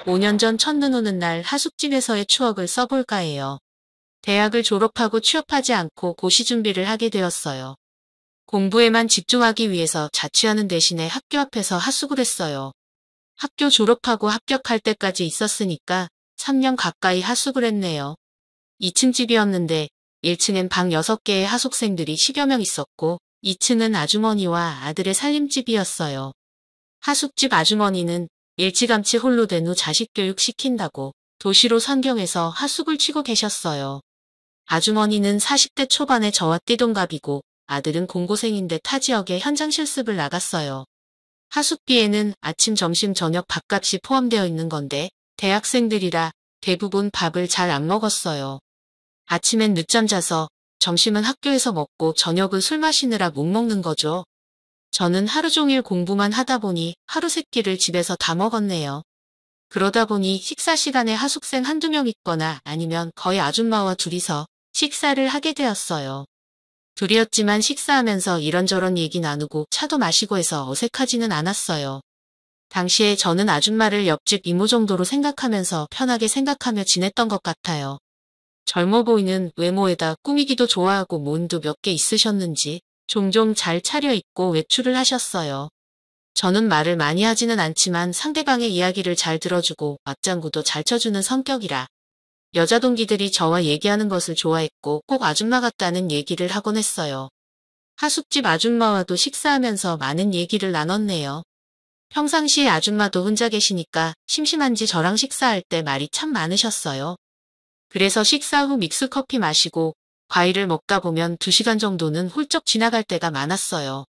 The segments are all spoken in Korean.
5년 전 첫눈 오는 날 하숙집에서의 추억을 써볼까 해요. 대학을 졸업하고 취업하지 않고 고시 준비를 하게 되었어요. 공부에만 집중하기 위해서 자취하는 대신에 학교 앞에서 하숙을 했어요. 학교 졸업하고 합격할 때까지 있었으니까 3년 가까이 하숙을 했네요. 2층 집이었는데 1층엔 방 6개의 하숙생들이 10여 명 있었고 2층은 아주머니와 아들의 살림집이었어요. 하숙집 아주머니는 일찌감치 홀로 된 후 자식 교육 시킨다고 도시로 상경해서 하숙을 치고 계셨어요. 아주머니는 40대 초반의 저와 띠동갑이고 아들은 공고생인데 타 지역에 현장 실습을 나갔어요. 하숙비에는 아침, 점심, 저녁 밥값이 포함되어 있는 건데 대학생들이라 대부분 밥을 잘 안 먹었어요. 아침엔 늦잠 자서 점심은 학교에서 먹고 저녁은 술 마시느라 못 먹는 거죠. 저는 하루 종일 공부만 하다 보니 하루 세 끼를 집에서 다 먹었네요. 그러다 보니 식사 시간에 하숙생 한두 명 있거나 아니면 거의 아줌마와 둘이서 식사를 하게 되었어요. 둘이었지만 식사하면서 이런저런 얘기 나누고 차도 마시고 해서 어색하지는 않았어요. 당시에 저는 아줌마를 옆집 이모 정도로 생각하면서 편하게 생각하며 지냈던 것 같아요. 젊어 보이는 외모에다 꾸미기도 좋아하고 몸도 몇 개 있으셨는지 종종 잘 차려입고 외출을 하셨어요. 저는 말을 많이 하지는 않지만 상대방의 이야기를 잘 들어주고 맞장구도 잘 쳐주는 성격이라 여자 동기들이 저와 얘기하는 것을 좋아했고 꼭 아줌마 같다는 얘기를 하곤 했어요. 하숙집 아줌마와도 식사하면서 많은 얘기를 나눴네요. 평상시에 아줌마도 혼자 계시니까 심심한지 저랑 식사할 때 말이 참 많으셨어요. 그래서 식사 후 믹스커피 마시고 과일을 먹다 보면 2시간 정도는 훌쩍 지나갈 때가 많았어요.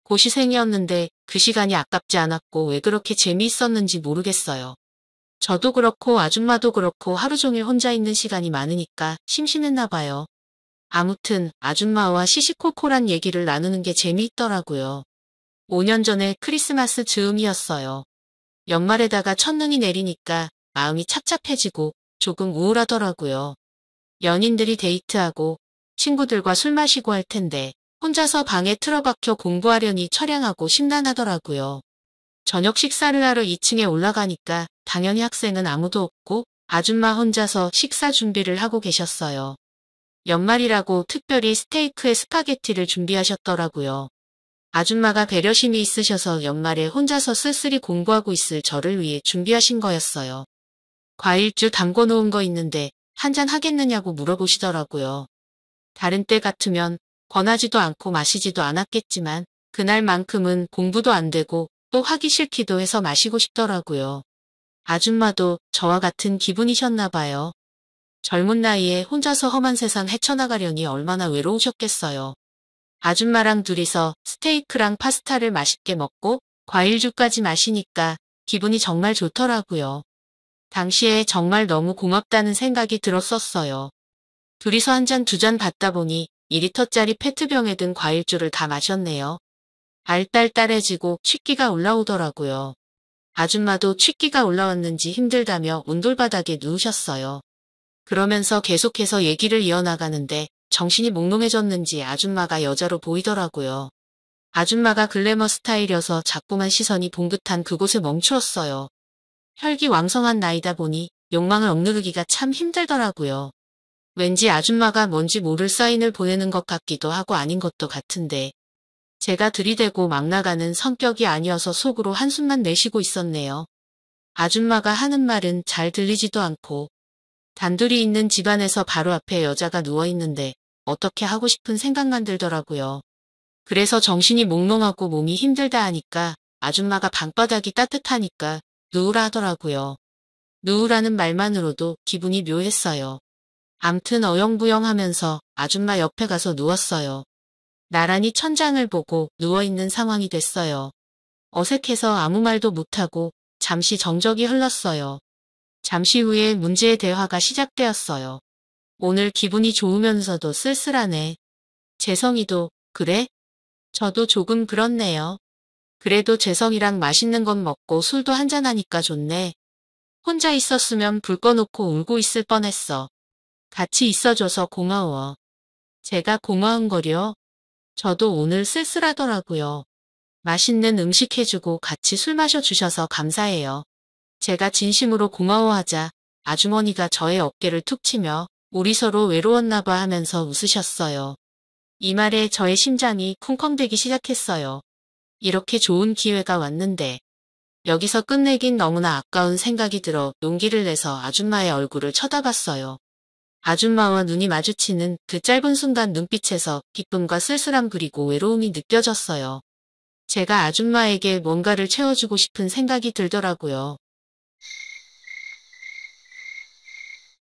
고시생이었는데 그 시간이 아깝지 않았고 왜 그렇게 재미있었는지 모르겠어요. 저도 그렇고 아줌마도 그렇고 하루 종일 혼자 있는 시간이 많으니까 심심했나 봐요. 아무튼 아줌마와 시시콜콜한 얘기를 나누는 게 재미있더라고요. 5년 전에 크리스마스 즈음이었어요. 연말에다가 첫눈이 내리니까 마음이 착잡해지고 조금 우울하더라고요. 연인들이 데이트하고 친구들과 술 마시고 할 텐데 혼자서 방에 틀어박혀 공부하려니 처량하고 심란하더라고요. 저녁 식사를 하러 2층에 올라가니까 당연히 학생은 아무도 없고 아줌마 혼자서 식사 준비를 하고 계셨어요. 연말이라고 특별히 스테이크에 스파게티를 준비하셨더라고요. 아줌마가 배려심이 있으셔서 연말에 혼자서 쓸쓸히 공부하고 있을 저를 위해 준비하신 거였어요. 과일주 담궈 놓은 거 있는데 한잔 하겠느냐고 물어보시더라고요. 다른 때 같으면 권하지도 않고 마시지도 않았겠지만 그날만큼은 공부도 안 되고 또 하기 싫기도 해서 마시고 싶더라고요. 아줌마도 저와 같은 기분이셨나 봐요. 젊은 나이에 혼자서 험한 세상 헤쳐나가려니 얼마나 외로우셨겠어요. 아줌마랑 둘이서 스테이크랑 파스타를 맛있게 먹고 과일주까지 마시니까 기분이 정말 좋더라고요. 당시에 정말 너무 고맙다는 생각이 들었었어요. 둘이서 한 잔 두 잔 받다 보니 2리터짜리 페트병에 든 과일주를 다 마셨네요. 알딸딸해지고 취기가 올라오더라고요. 아줌마도 취기가 올라왔는지 힘들다며 온돌바닥에 누우셨어요. 그러면서 계속해서 얘기를 이어나가는데 정신이 몽롱해졌는지 아줌마가 여자로 보이더라고요. 아줌마가 글래머 스타일이어서 자꾸만 시선이 봉긋한 그곳에 멈추었어요. 혈기왕성한 나이다 보니 욕망을 억누르기가 참 힘들더라고요. 왠지 아줌마가 뭔지 모를 사인을 보내는 것 같기도 하고 아닌 것도 같은데 제가 들이대고 막 나가는 성격이 아니어서 속으로 한숨만 내쉬고 있었네요. 아줌마가 하는 말은 잘 들리지도 않고 단둘이 있는 집안에서 바로 앞에 여자가 누워있는데 어떻게 하고 싶은 생각만 들더라고요. 그래서 정신이 몽롱하고 몸이 힘들다 하니까 아줌마가 방바닥이 따뜻하니까 누우라 하더라고요. 누우라는 말만으로도 기분이 묘했어요. 암튼 어영부영하면서 아줌마 옆에 가서 누웠어요. 나란히 천장을 보고 누워있는 상황이 됐어요. 어색해서 아무 말도 못하고 잠시 정적이 흘렀어요. 잠시 후에 문제의 대화가 시작되었어요. 오늘 기분이 좋으면서도 쓸쓸하네. 재성이도 그래? 저도 조금 그렇네요. 그래도 재성이랑 맛있는 건 먹고 술도 한잔하니까 좋네. 혼자 있었으면 불 꺼놓고 울고 있을 뻔했어. 같이 있어줘서 고마워. 제가 고마운 거려. 저도 오늘 쓸쓸하더라고요. 맛있는 음식 해주고 같이 술 마셔주셔서 감사해요. 제가 진심으로 고마워하자 아주머니가 저의 어깨를 툭 치며 우리 서로 외로웠나 봐 하면서 웃으셨어요. 이 말에 저의 심장이 쿵쾅대기 시작했어요. 이렇게 좋은 기회가 왔는데 여기서 끝내긴 너무나 아까운 생각이 들어 용기를 내서 아줌마의 얼굴을 쳐다봤어요. 아줌마와 눈이 마주치는 그 짧은 순간 눈빛에서 기쁨과 쓸쓸함 그리고 외로움이 느껴졌어요. 제가 아줌마에게 뭔가를 채워주고 싶은 생각이 들더라고요.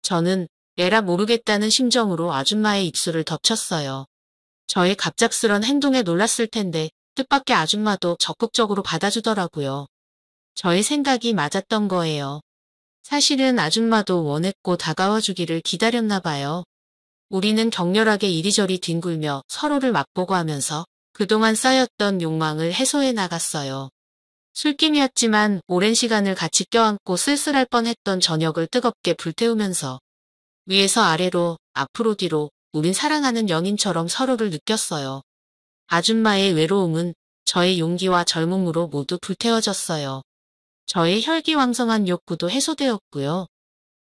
저는 에라 모르겠다는 심정으로 아줌마의 입술을 덮쳤어요. 저의 갑작스런 행동에 놀랐을 텐데 뜻밖의 아줌마도 적극적으로 받아주더라고요. 저의 생각이 맞았던 거예요. 사실은 아줌마도 원했고 다가와주기를 기다렸나 봐요. 우리는 격렬하게 이리저리 뒹굴며 서로를 맛보고 하면서 그동안 쌓였던 욕망을 해소해 나갔어요. 술김이었지만 오랜 시간을 같이 껴안고 쓸쓸할 뻔했던 저녁을 뜨겁게 불태우면서 위에서 아래로, 앞으로 뒤로 우린 사랑하는 연인처럼 서로를 느꼈어요. 아줌마의 외로움은 저의 용기와 젊음으로 모두 불태워졌어요. 저의 혈기왕성한 욕구도 해소되었고요.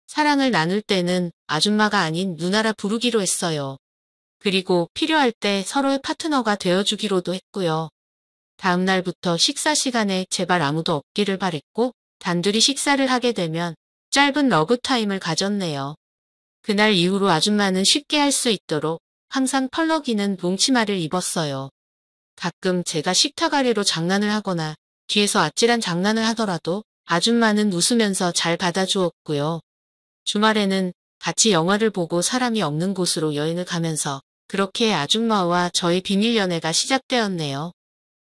사랑을 나눌 때는 아줌마가 아닌 누나라 부르기로 했어요. 그리고 필요할 때 서로의 파트너가 되어주기로도 했고요. 다음 날부터 식사 시간에 제발 아무도 없기를 바랬고 단둘이 식사를 하게 되면 짧은 러브타임을 가졌네요. 그날 이후로 아줌마는 쉽게 할 수 있도록 항상 펄럭이는 롱치마를 입었어요. 가끔 제가 식탁 아래로 장난을 하거나 뒤에서 아찔한 장난을 하더라도 아줌마는 웃으면서 잘 받아주었고요. 주말에는 같이 영화를 보고 사람이 없는 곳으로 여행을 가면서 그렇게 아줌마와 저의 비밀 연애가 시작되었네요.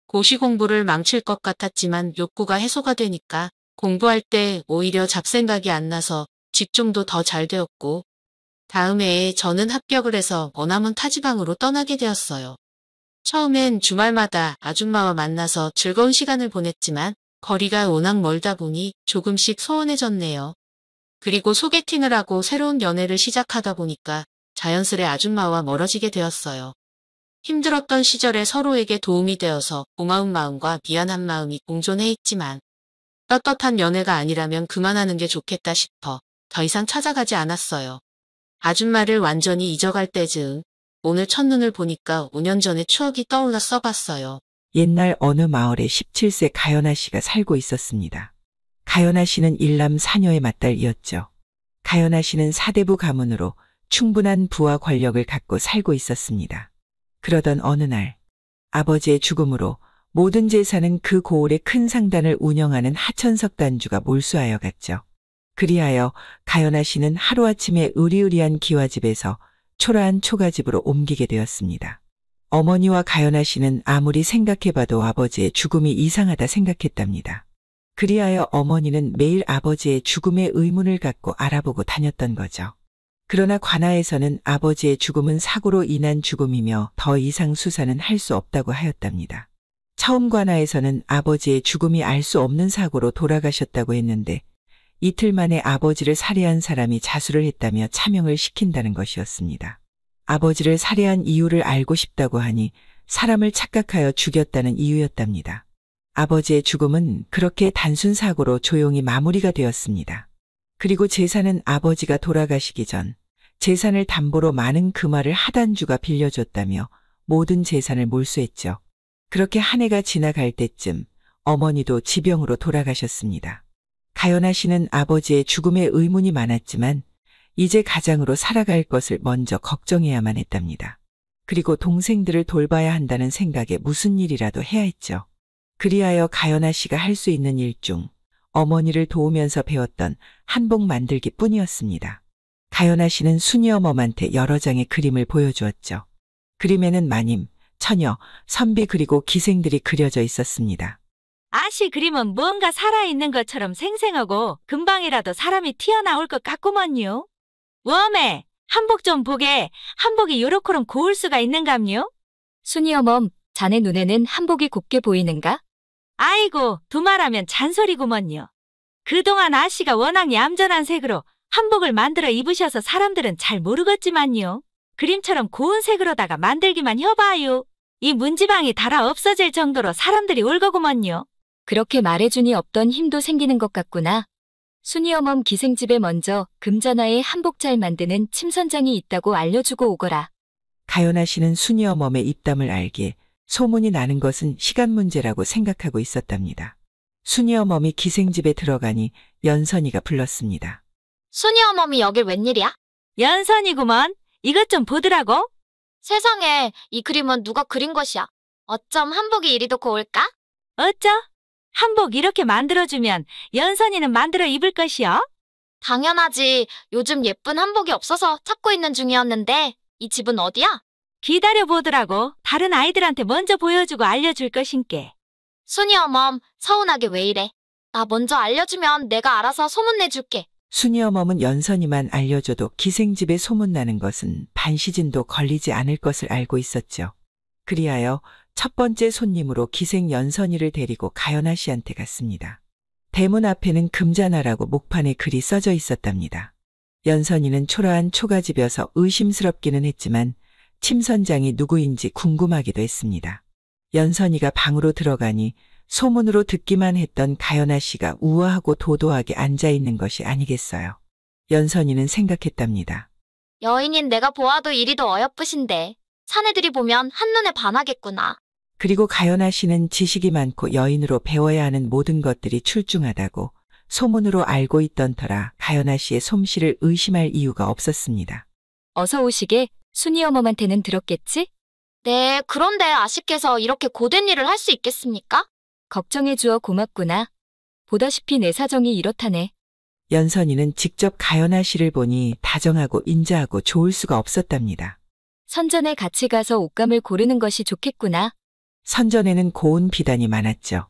고시 공부를 망칠 것 같았지만 욕구가 해소가 되니까 공부할 때 오히려 잡생각이 안 나서 집중도 더 잘 되었고 다음 해에 저는 합격을 해서 머나먼 타지방으로 떠나게 되었어요. 처음엔 주말마다 아줌마와 만나서 즐거운 시간을 보냈지만 거리가 워낙 멀다 보니 조금씩 소원해졌네요. 그리고 소개팅을 하고 새로운 연애를 시작하다 보니까 자연스레 아줌마와 멀어지게 되었어요. 힘들었던 시절에 서로에게 도움이 되어서 고마운 마음과 미안한 마음이 공존해 있지만 떳떳한 연애가 아니라면 그만하는 게 좋겠다 싶어 더 이상 찾아가지 않았어요. 아줌마를 완전히 잊어갈 때즈음 오늘 첫눈을 보니까 5년 전의 추억이 떠올라 써봤어요. 옛날 어느 마을에 17세 가연아 씨가 살고 있었습니다. 가연아 씨는 일남 사녀의 맏딸이었죠. 가연아 씨는 사대부 가문으로 충분한 부와 권력을 갖고 살고 있었습니다. 그러던 어느 날 아버지의 죽음으로 모든 재산은 그 고을의 큰 상단을 운영하는 하천석 단주가 몰수하여 갔죠. 그리하여 가연아 씨는 하루아침에 으리으리한 기와집에서 초라한 초가집으로 옮기게 되었습니다. 어머니와 가연아 씨는 아무리 생각해봐도 아버지의 죽음이 이상하다 생각했답니다. 그리하여 어머니는 매일 아버지의 죽음의 의문을 갖고 알아보고 다녔던 거죠. 그러나 관아에서는 아버지의 죽음은 사고로 인한 죽음이며 더 이상 수사는 할 수 없다고 하였답니다. 처음 관아에서는 아버지의 죽음이 알 수 없는 사고로 돌아가셨다고 했는데 이틀 만에 아버지를 살해한 사람이 자수를 했다며 차명을 시킨다는 것이었습니다. 아버지를 살해한 이유를 알고 싶다고 하니 사람을 착각하여 죽였다는 이유였답니다. 아버지의 죽음은 그렇게 단순 사고로 조용히 마무리가 되었습니다. 그리고 재산은 아버지가 돌아가시기 전 재산을 담보로 많은 금화를 하단주가 빌려줬다며 모든 재산을 몰수했죠. 그렇게 한 해가 지나갈 때쯤 어머니도 지병으로 돌아가셨습니다. 가연아 씨는 아버지의 죽음에 의문이 많았지만 이제 가장으로 살아갈 것을 먼저 걱정해야만 했답니다. 그리고 동생들을 돌봐야 한다는 생각에 무슨 일이라도 해야 했죠. 그리하여 가연아 씨가 할 수 있는 일 중 어머니를 도우면서 배웠던 한복 만들기 뿐이었습니다. 가연아 씨는 순이 어멈한테 여러 장의 그림을 보여주었죠. 그림에는 마님, 처녀, 선비 그리고 기생들이 그려져 있었습니다. 아씨 그림은 뭔가 살아있는 것처럼 생생하고 금방이라도 사람이 튀어나올 것 같구먼요. 웜에 한복 좀 보게. 한복이 요렇게럼 고울 수가 있는감요? 순이어멈, 자네 눈에는 한복이 곱게 보이는가? 아이고 두말하면 잔소리구먼요. 그동안 아씨가 워낙 얌전한 색으로 한복을 만들어 입으셔서 사람들은 잘 모르겠지만요. 그림처럼 고운 색으로다가 만들기만 해봐요. 이 문지방이 달아 없어질 정도로 사람들이 울거구먼요. 그렇게 말해주니 없던 힘도 생기는 것 같구나. 순이어멈 기생집에 먼저 금전화에 한복 잘 만드는 침선장이 있다고 알려주고 오거라. 가연아 씨는 순이 어멈의 입담을 알기에 소문이 나는 것은 시간 문제라고 생각하고 있었답니다. 순이 어멈이 기생집에 들어가니 연선이가 불렀습니다. 순이 어멈이 여길 웬일이야? 연선이구먼. 이것 좀 보더라고. 세상에, 이 그림은 누가 그린 것이야? 어쩜 한복이 이리도 고울까? 어쩌? 한복 이렇게 만들어주면 연선이는 만들어 입을 것이요? 당연하지. 요즘 예쁜 한복이 없어서 찾고 있는 중이었는데 이 집은 어디야? 기다려보더라고. 다른 아이들한테 먼저 보여주고 알려줄 것인께. 순이 어멈, 서운하게 왜 이래? 나 먼저 알려주면 내가 알아서 소문내줄게. 순이 어멈은 연선이만 알려줘도 기생집에 소문나는 것은 반시즌도 걸리지 않을 것을 알고 있었죠. 그리하여 첫 번째 손님으로 기생 연선이를 데리고 가연아 씨한테 갔습니다. 대문 앞에는 금자나라고 목판에 글이 써져 있었답니다. 연선이는 초라한 초가집여서 의심스럽기는 했지만 침선장이 누구인지 궁금하기도 했습니다. 연선이가 방으로 들어가니 소문으로 듣기만 했던 가연아 씨가 우아하고 도도하게 앉아있는 것이 아니겠어요. 연선이는 생각했답니다. 여인인 내가 보아도 이리도 어여쁘신데 사내들이 보면 한눈에 반하겠구나. 그리고 가연아 씨는 지식이 많고 여인으로 배워야 하는 모든 것들이 출중하다고 소문으로 알고 있던 터라 가연아 씨의 솜씨를 의심할 이유가 없었습니다. 어서 오시게 순이어멈한테는 들었겠지? 네, 그런데 아씨께서 이렇게 고된 일을 할 수 있겠습니까? 걱정해 주어 고맙구나. 보다시피 내 사정이 이렇다네. 연선이는 직접 가연아 씨를 보니 다정하고 인자하고 좋을 수가 없었답니다. 선전에 같이 가서 옷감을 고르는 것이 좋겠구나. 선전에는 고운 비단이 많았죠.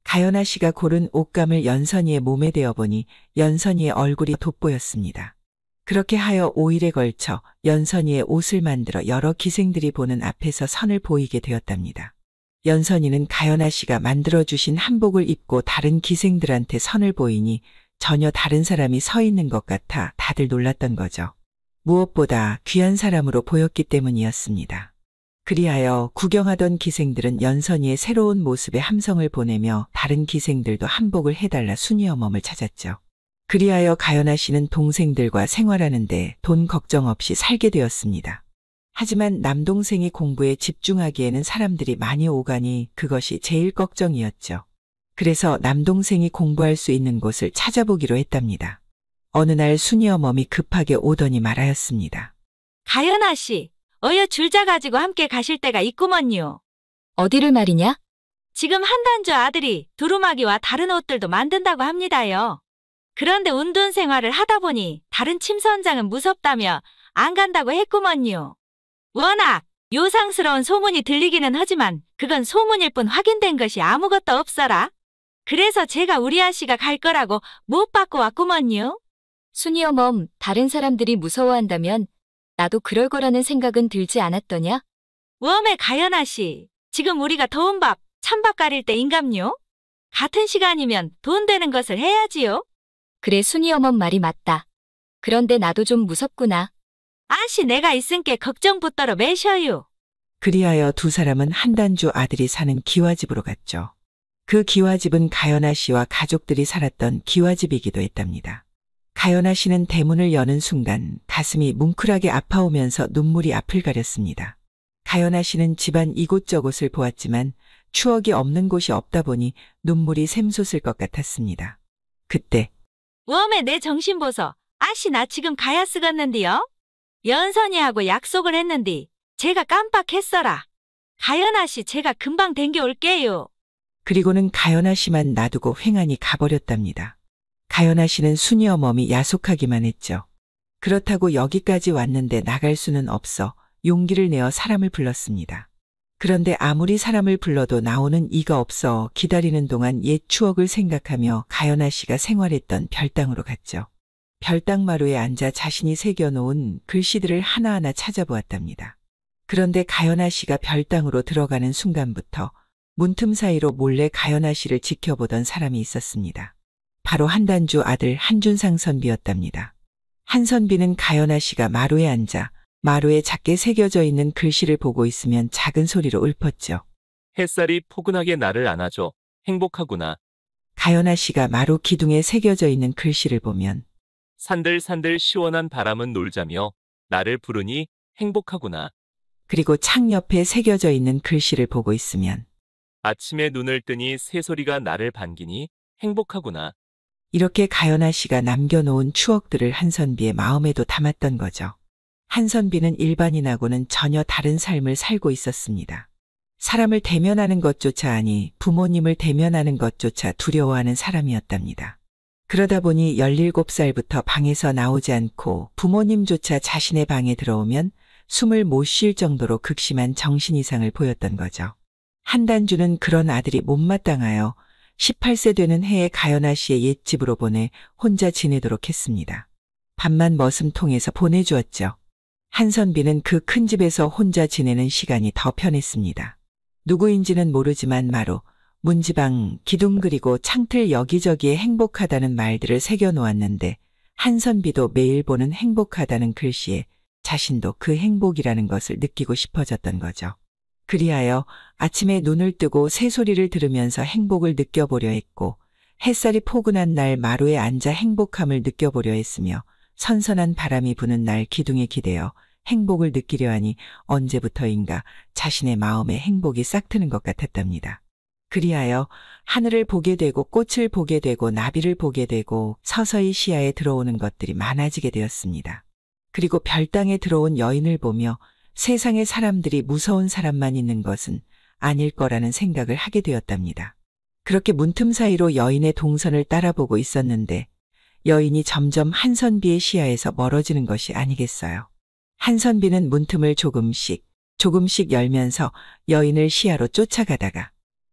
가연아 씨가 고른 옷감을 연선이의 몸에 대어 보니 연선이의 얼굴이 돋보였습니다. 그렇게 하여 5일에 걸쳐 연선이의 옷을 만들어 여러 기생들이 보는 앞에서 선을 보이게 되었답니다. 연선이는 가연아 씨가 만들어주신 한복을 입고 다른 기생들한테 선을 보이니 전혀 다른 사람이 서 있는 것 같아 다들 놀랐던 거죠. 무엇보다 귀한 사람으로 보였기 때문이었습니다. 그리하여 구경하던 기생들은 연선이의 새로운 모습에 함성을 보내며 다른 기생들도 한복을 해달라 순이 어멈을 찾았죠. 그리하여 가연아 씨는 동생들과 생활하는데 돈 걱정 없이 살게 되었습니다. 하지만 남동생이 공부에 집중하기에는 사람들이 많이 오가니 그것이 제일 걱정이었죠. 그래서 남동생이 공부할 수 있는 곳을 찾아보기로 했답니다. 어느 날 순이 어멈이 급하게 오더니 말하였습니다. 가연아 씨, 어여 줄자 가지고 함께 가실 때가 있구먼요. 어디를 말이냐? 지금 한단주 아들이 두루마기와 다른 옷들도 만든다고 합니다요. 그런데 운둔 생활을 하다 보니 다른 침선장은 무섭다며 안 간다고 했구먼요. 워낙 요상스러운 소문이 들리기는 하지만 그건 소문일 뿐 확인된 것이 아무것도 없어라. 그래서 제가 우리 아씨가 갈 거라고 못 받고 왔구먼요. 순이어멈, 다른 사람들이 무서워한다면 나도 그럴 거라는 생각은 들지 않았더냐? 웜에 가연아 씨, 지금 우리가 더운 밥, 찬밥 가릴 때인감요? 같은 시간이면 돈 되는 것을 해야지요. 그래 순이어멈 말이 맞다. 그런데 나도 좀 무섭구나. 아씨 내가 있은께 걱정 붙들어 매셔요. 그리하여 두 사람은 한단주 아들이 사는 기와집으로 갔죠. 그 기와집은 가연아 씨와 가족들이 살았던 기와집이기도 했답니다. 가연아 씨는 대문을 여는 순간 가슴이 뭉클하게 아파오면서 눈물이 앞을 가렸습니다. 가연아 씨는 집안 이곳저곳을 보았지만 추억이 없는 곳이 없다 보니 눈물이 샘솟을 것 같았습니다. 그때 웜에 내 정신 보소. 아씨 나 지금 가야 쓰겄는디요. 연선이하고 약속을 했는디 제가 깜빡했어라. 가연아 씨 제가 금방 댕겨 올게요. 그리고는 가연아 씨만 놔두고 횡하니 가버렸답니다. 가연아 씨는 순이 어멈이 야속하기만 했죠. 그렇다고 여기까지 왔는데 나갈 수는 없어 용기를 내어 사람을 불렀습니다. 그런데 아무리 사람을 불러도 나오는 이가 없어 기다리는 동안 옛 추억을 생각하며 가연아 씨가 생활했던 별당으로 갔죠. 별당 마루에 앉아 자신이 새겨놓은 글씨들을 하나하나 찾아보았답니다. 그런데 가연아 씨가 별당으로 들어가는 순간부터 문틈 사이로 몰래 가연아 씨를 지켜보던 사람이 있었습니다. 바로 한단주 아들 한준상 선비였답니다. 한 선비는 가연아 씨가 마루에 앉아 마루에 작게 새겨져 있는 글씨를 보고 있으면 작은 소리로 읊었죠. 햇살이 포근하게 나를 안아줘. 행복하구나. 가연아 씨가 마루 기둥에 새겨져 있는 글씨를 보면 산들산들 시원한 바람은 놀자며 나를 부르니 행복하구나. 그리고 창 옆에 새겨져 있는 글씨를 보고 있으면 아침에 눈을 뜨니 새소리가 나를 반기니 행복하구나. 이렇게 가연아 씨가 남겨놓은 추억들을 한선비의 마음에도 담았던 거죠. 한선비는 일반인하고는 전혀 다른 삶을 살고 있었습니다. 사람을 대면하는 것조차 아니 부모님을 대면하는 것조차 두려워하는 사람이었답니다. 그러다 보니 17살부터 방에서 나오지 않고 부모님조차 자신의 방에 들어오면 숨을 못 쉴 정도로 극심한 정신 이상을 보였던 거죠. 한단주는 그런 아들이 못마땅하여 18세 되는 해에 가연아 씨의 옛집으로 보내 혼자 지내도록 했습니다. 밥만 머슴통에서 보내주었죠. 한선비는 그 큰 집에서 혼자 지내는 시간이 더 편했습니다. 누구인지는 모르지만 마루, 문지방, 기둥 그리고 창틀 여기저기에 행복하다는 말들을 새겨놓았는데 한선비도 매일 보는 행복하다는 글씨에 자신도 그 행복이라는 것을 느끼고 싶어졌던 거죠. 그리하여 아침에 눈을 뜨고 새소리를 들으면서 행복을 느껴보려 했고 햇살이 포근한 날 마루에 앉아 행복함을 느껴보려 했으며 선선한 바람이 부는 날 기둥에 기대어 행복을 느끼려 하니 언제부터인가 자신의 마음에 행복이 싹트는 것 같았답니다. 그리하여 하늘을 보게 되고 꽃을 보게 되고 나비를 보게 되고 서서히 시야에 들어오는 것들이 많아지게 되었습니다. 그리고 별당에 들어온 여인을 보며 세상에 사람들이 무서운 사람만 있는 것은 아닐 거라는 생각을 하게 되었답니다. 그렇게 문틈 사이로 여인의 동선을 따라보고 있었는데 여인이 점점 한선비의 시야에서 멀어지는 것이 아니겠어요. 한선비는 문틈을 조금씩 열면서 여인을 시야로 쫓아가다가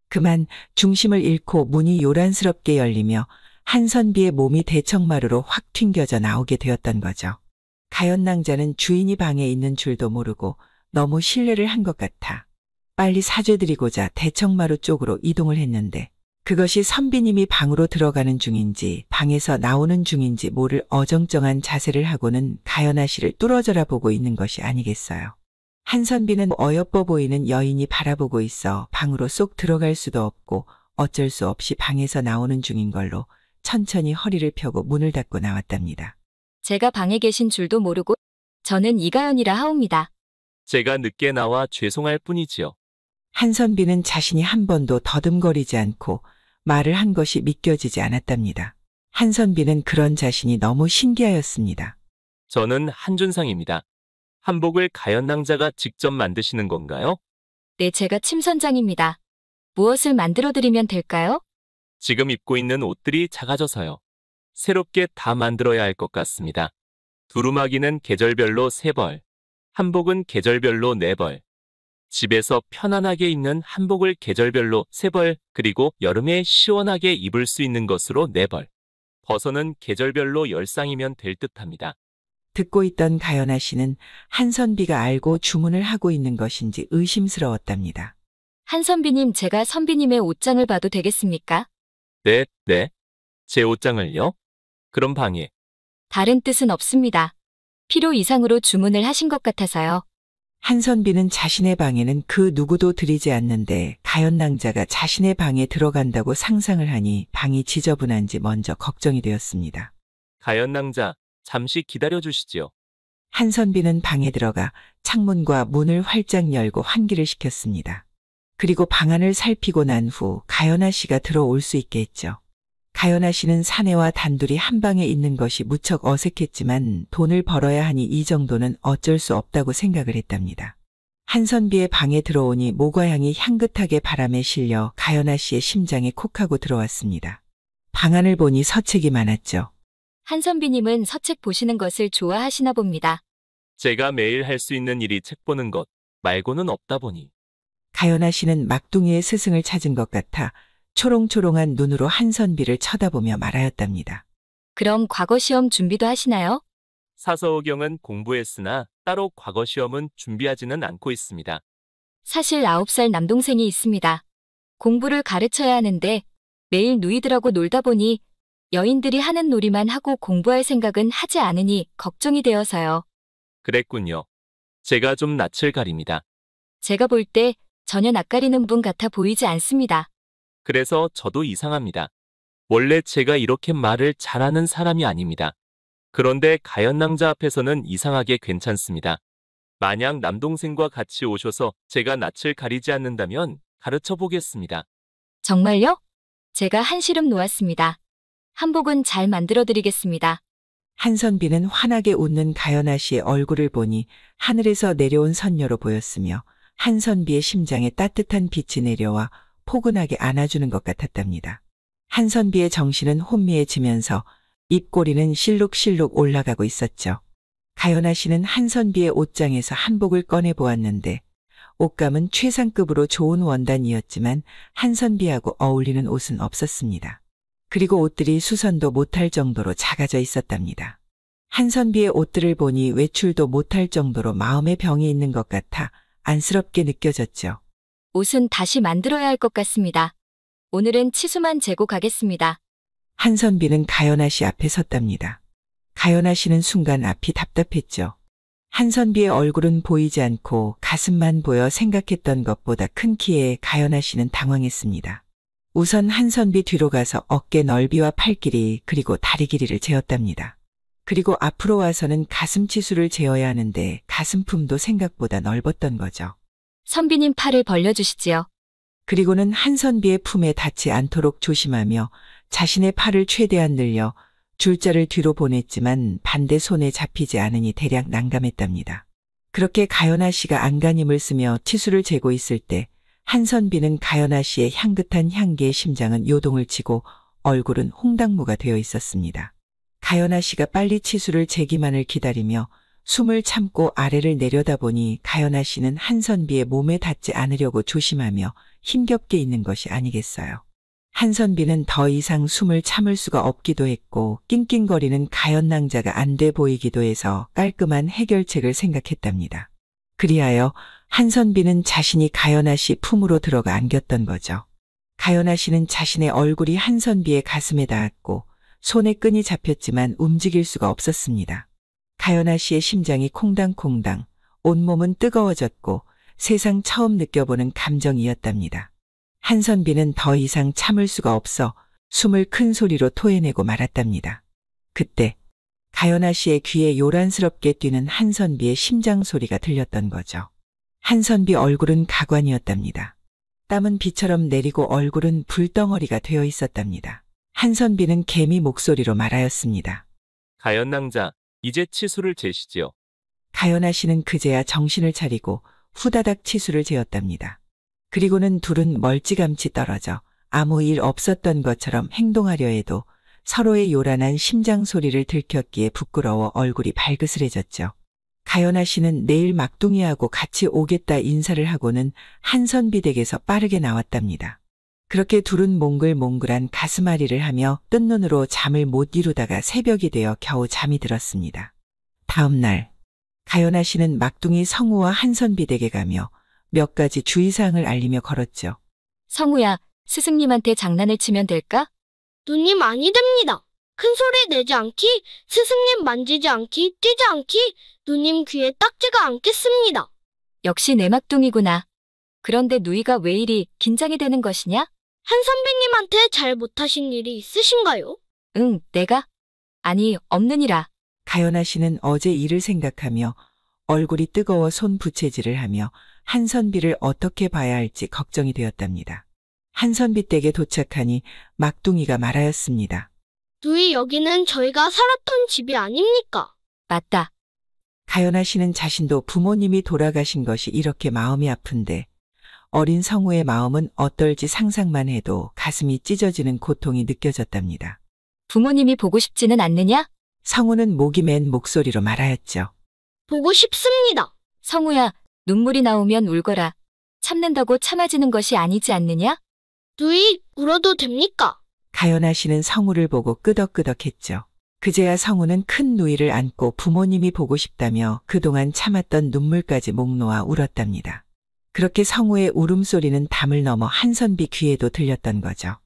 그만 중심을 잃고 문이 요란스럽게 열리며 한선비의 몸이 대청마루로 확 튕겨져 나오게 되었던 거죠. 가연낭자는 주인이 방에 있는 줄도 모르고 너무 실례를 한 것 같아 빨리 사죄드리고자 대청마루 쪽으로 이동을 했는데 그것이 선비님이 방으로 들어가는 중인지 방에서 나오는 중인지 모를 어정쩡한 자세를 하고는 가연아 씨를 뚫어져라 보고 있는 것이 아니겠어요. 한선비는 어여뻐 보이는 여인이 바라보고 있어 방으로 쏙 들어갈 수도 없고 어쩔 수 없이 방에서 나오는 중인 걸로 천천히 허리를 펴고 문을 닫고 나왔답니다. 제가 방에 계신 줄도 모르고 저는 이가연이라 하옵니다. 제가 늦게 나와 죄송할 뿐이지요. 한선비는 자신이 한 번도 더듬거리지 않고 말을 한 것이 믿겨지지 않았답니다. 한선비는 그런 자신이 너무 신기하였습니다. 저는 한준상입니다. 한복을 가연낭자가 직접 만드시는 건가요? 네, 제가 침선장입니다. 무엇을 만들어드리면 될까요? 지금 입고 있는 옷들이 작아져서요. 새롭게 다 만들어야 할 것 같습니다. 두루마기는 계절별로 3벌, 한복은 계절별로 4벌. 집에서 편안하게 입는 한복을 계절별로 3벌, 그리고 여름에 시원하게 입을 수 있는 것으로 4벌. 버선은 계절별로 10쌍이면 될 듯합니다. 듣고 있던 가연아 씨는 한선비가 알고 주문을 하고 있는 것인지 의심스러웠답니다. 한선비님, 제가 선비님의 옷장을 봐도 되겠습니까? 네. 제 옷장을요? 그럼 방에. 다른 뜻은 없습니다. 필요 이상으로 주문을 하신 것 같아서요. 한선비는 자신의 방에는 그 누구도 들이지 않는데 가연낭자가 자신의 방에 들어간다고 상상을 하니 방이 지저분한지 먼저 걱정이 되었습니다. 가연낭자, 잠시 기다려 주시지요. 한선비는 방에 들어가 창문과 문을 활짝 열고 환기를 시켰습니다. 그리고 방 안을 살피고 난 후 가연아 씨가 들어올 수 있게 했죠. 가연아 씨는 사내와 단둘이 한 방에 있는 것이 무척 어색했지만 돈을 벌어야 하니 이 정도는 어쩔 수 없다고 생각을 했답니다. 한선비의 방에 들어오니 모과향이 향긋하게 바람에 실려 가연아 씨의 심장에 콕하고 들어왔습니다. 방 안을 보니 서책이 많았죠. 한선비님은 서책 보시는 것을 좋아하시나 봅니다. 제가 매일 할 수 있는 일이 책 보는 것 말고는 없다 보니. 가연아 씨는 막둥이의 스승을 찾은 것 같아 초롱초롱한 눈으로 한선비를 쳐다보며 말하였답니다. 그럼 과거 시험 준비도 하시나요? 사서오경은 공부했으나 따로 과거 시험은 준비하지는 않고 있습니다. 사실 9살 남동생이 있습니다. 공부를 가르쳐야 하는데 매일 누이들하고 놀다 보니 여인들이 하는 놀이만 하고 공부할 생각은 하지 않으니 걱정이 되어서요. 그랬군요. 제가 좀 낯을 가립니다. 제가 볼 때 전혀 낯가리는 분 같아 보이지 않습니다. 그래서 저도 이상합니다. 원래 제가 이렇게 말을 잘하는 사람이 아닙니다. 그런데 가연낭자 앞에서는 이상하게 괜찮습니다. 만약 남동생과 같이 오셔서 제가 낯을 가리지 않는다면 가르쳐 보겠습니다. 정말요? 제가 한시름 놓았습니다. 한복은 잘 만들어드리겠습니다. 한선비는 환하게 웃는 가연아 씨의 얼굴을 보니 하늘에서 내려온 선녀로 보였으며 한선비의 심장에 따뜻한 빛이 내려와 포근하게 안아주는 것 같았답니다. 한선비의 정신은 혼미해지면서 입꼬리는 실룩실룩 올라가고 있었죠. 가연아 씨는 한선비의 옷장에서 한복을 꺼내 보았는데 옷감은 최상급으로 좋은 원단이었지만 한선비하고 어울리는 옷은 없었습니다. 그리고 옷들이 수선도 못할 정도로 작아져 있었답니다. 한선비의 옷들을 보니 외출도 못할 정도로 마음의 병이 있는 것 같아 안쓰럽게 느껴졌죠. 옷은 다시 만들어야 할 것 같습니다. 오늘은 치수만 재고 가겠습니다. 한선비는 가연아 씨 앞에 섰답니다. 가연아 씨는 순간 앞이 답답했죠. 한선비의 얼굴은 보이지 않고 가슴만 보여 생각했던 것보다 큰 키에 가연아 씨는 당황했습니다. 우선 한선비 뒤로 가서 어깨 넓이와 팔 길이 그리고 다리 길이를 재었답니다. 그리고 앞으로 와서는 가슴 치수를 재어야 하는데 가슴품도 생각보다 넓었던 거죠. 선비님 팔을 벌려주시지요. 그리고는 한선비의 품에 닿지 않도록 조심하며 자신의 팔을 최대한 늘려 줄자를 뒤로 보냈지만 반대 손에 잡히지 않으니 대략 난감했답니다. 그렇게 가연아 씨가 안간힘을 쓰며 치수를 재고 있을 때 한선비는 가연아 씨의 향긋한 향기에 심장은 요동을 치고 얼굴은 홍당무가 되어 있었습니다. 가연아 씨가 빨리 치수를 재기만을 기다리며 숨을 참고 아래를 내려다보니 가연아 씨는 한선비의 몸에 닿지 않으려고 조심하며 힘겹게 있는 것이 아니겠어요. 한선비는 더 이상 숨을 참을 수가 없기도 했고 낑낑거리는 가연낭자가 안 돼 보이기도 해서 깔끔한 해결책을 생각했답니다. 그리하여 한선비는 자신이 가연아 씨 품으로 들어가 안겼던 거죠. 가연아 씨는 자신의 얼굴이 한선비의 가슴에 닿았고 손에 끈이 잡혔지만 움직일 수가 없었습니다. 가연아 씨의 심장이 콩당콩당, 온몸은 뜨거워졌고 세상 처음 느껴보는 감정이었답니다. 한선비는 더 이상 참을 수가 없어 숨을 큰 소리로 토해내고 말았답니다. 그때 가연아 씨의 귀에 요란스럽게 뛰는 한선비의 심장 소리가 들렸던 거죠. 한선비 얼굴은 가관이었답니다. 땀은 비처럼 내리고 얼굴은 불덩어리가 되어 있었답니다. 한선비는 개미 목소리로 말하였습니다. 가연낭자, 이제 치수를 재시지요. 가연아 씨는 그제야 정신을 차리고 후다닥 치수를 재었답니다. 그리고는 둘은 멀찌감치 떨어져 아무 일 없었던 것처럼 행동하려 해도 서로의 요란한 심장 소리를 들켰기에 부끄러워 얼굴이 발그스레졌죠. 가연아 씨는 내일 막둥이하고 같이 오겠다 인사를 하고는 한선비 댁에서 빠르게 나왔답니다. 그렇게 둘은 몽글몽글한 가슴앓이를 하며 뜬 눈으로 잠을 못 이루다가 새벽이 되어 겨우 잠이 들었습니다. 다음 날 가연아 씨는 막둥이 성우와 한선비 댁에 가며 몇 가지 주의사항을 알리며 걸었죠. 성우야, 스승님한테 장난을 치면 될까? 누님 아니 됩니다. 큰 소리 내지 않기, 스승님 만지지 않기, 뛰지 않기, 누님 귀에 딱지가 않겠습니다. 역시 내 막둥이구나. 그런데 누이가 왜 이리 긴장이 되는 것이냐? 한 선배님한테 잘 못하신 일이 있으신가요? 응, 내가? 아니, 없느니라. 가연아 씨는 어제 일을 생각하며 얼굴이 뜨거워 손 부채질을 하며 한선비를 어떻게 봐야 할지 걱정이 되었답니다. 한선비 댁에 도착하니 막둥이가 말하였습니다. 누이 여기는 저희가 살았던 집이 아닙니까? 맞다. 가연아 씨는 자신도 부모님이 돌아가신 것이 이렇게 마음이 아픈데 어린 성우의 마음은 어떨지 상상만 해도 가슴이 찢어지는 고통이 느껴졌답니다. 부모님이 보고 싶지는 않느냐? 성우는 목이 맨 목소리로 말하였죠. 보고 싶습니다. 성우야, 눈물이 나오면 울거라. 참는다고 참아지는 것이 아니지 않느냐? 누이 울어도 됩니까? 가연아 씨는 성우를 보고 끄덕끄덕했죠. 그제야 성우는 큰 누이를 안고 부모님이 보고 싶다며 그동안 참았던 눈물까지 목 놓아 울었답니다. 그렇게 성우의 울음소리는 담을 넘어 한선비 귀에도 들렸던 거죠.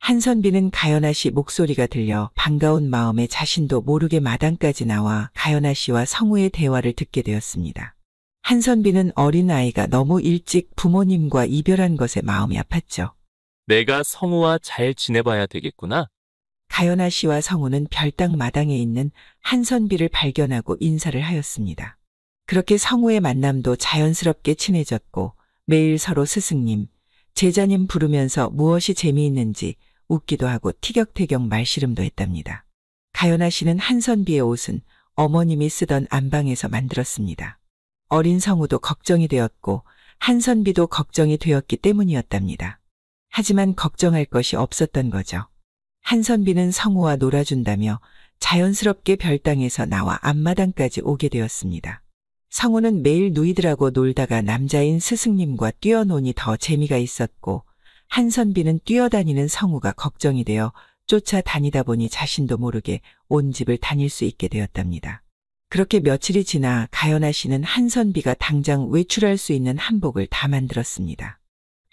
한선비는 가연아 씨 목소리가 들려 반가운 마음에 자신도 모르게 마당까지 나와 가연아 씨와 성우의 대화를 듣게 되었습니다. 한선비는 어린아이가 너무 일찍 부모님과 이별한 것에 마음이 아팠죠. 내가 성우와 잘 지내봐야 되겠구나. 가연아 씨와 성우는 별당 마당에 있는 한선비를 발견하고 인사를 하였습니다. 그렇게 성우의 만남도 자연스럽게 친해졌고 매일 서로 스승님, 제자님 부르면서 무엇이 재미있는지 웃기도 하고 티격태격 말씨름도 했답니다. 가연아 씨는 한선비의 옷은 어머님이 쓰던 안방에서 만들었습니다. 어린 성우도 걱정이 되었고 한선비도 걱정이 되었기 때문이었답니다. 하지만 걱정할 것이 없었던 거죠. 한선비는 성우와 놀아준다며 자연스럽게 별당에서 나와 앞마당까지 오게 되었습니다. 성우는 매일 누이들하고 놀다가 남자인 스승님과 뛰어노니 더 재미가 있었고 한선비는 뛰어다니는 성우가 걱정이 되어 쫓아다니다 보니 자신도 모르게 온 집을 다닐 수 있게 되었답니다. 그렇게 며칠이 지나 가연아 씨는 한선비가 당장 외출할 수 있는 한복을 다 만들었습니다.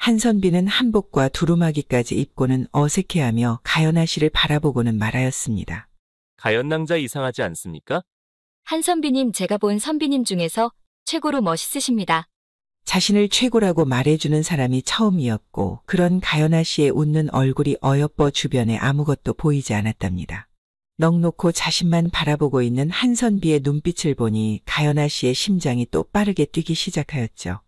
한선비는 한복과 두루마기까지 입고는 어색해하며 가연아 씨를 바라보고는 말하였습니다. 가연낭자 이상하지 않습니까? 한선비님 제가 본 선비님 중에서 최고로 멋있으십니다. 자신을 최고라고 말해주는 사람이 처음이었고 그런 가연아 씨의 웃는 얼굴이 어여뻐 주변에 아무것도 보이지 않았답니다. 넋놓고 자신만 바라보고 있는 한선비의 눈빛을 보니 가연아 씨의 심장이 또 빠르게 뛰기 시작하였죠.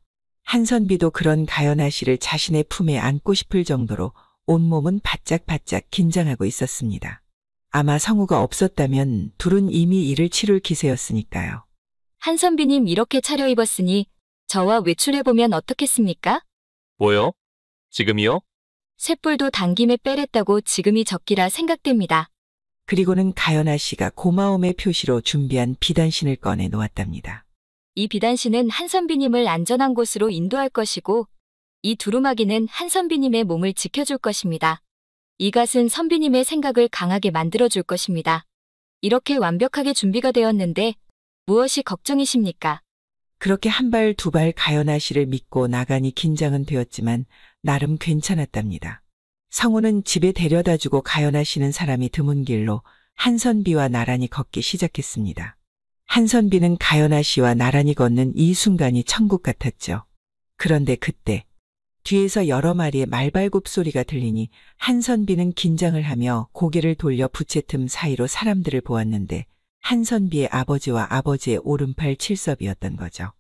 한선비도 그런 가연아 씨를 자신의 품에 안고 싶을 정도로 온몸은 바짝바짝 긴장하고 있었습니다. 아마 성우가 없었다면 둘은 이미 일을 치룰 기세였으니까요. 한선비님 이렇게 차려입었으니 저와 외출해보면 어떻겠습니까? 뭐요? 지금이요? 쇳불도 당김에 빼랬다고 지금이 적기라 생각됩니다. 그리고는 가연아 씨가 고마움의 표시로 준비한 비단신을 꺼내 놓았답니다. 이 비단신은 한선비님을 안전한 곳으로 인도할 것이고 이 두루마기는 한선비님의 몸을 지켜줄 것입니다. 이 갓은 선비님의 생각을 강하게 만들어줄 것입니다. 이렇게 완벽하게 준비가 되었는데 무엇이 걱정이십니까? 그렇게 한 발 두 발 가연아 씨를 믿고 나가니 긴장은 되었지만 나름 괜찮았답니다. 성우는 집에 데려다주고 가연아 씨는 사람이 드문 길로 한선비와 나란히 걷기 시작했습니다. 한선비는 가연아 씨와 나란히 걷는 이 순간이 천국 같았죠. 그런데 그때 뒤에서 여러 마리의 말발굽 소리가 들리니 한선비는 긴장을 하며 고개를 돌려 부채 틈 사이로 사람들을 보았는데 한선비의 아버지와 아버지의 오른팔 칠섭이었던 거죠.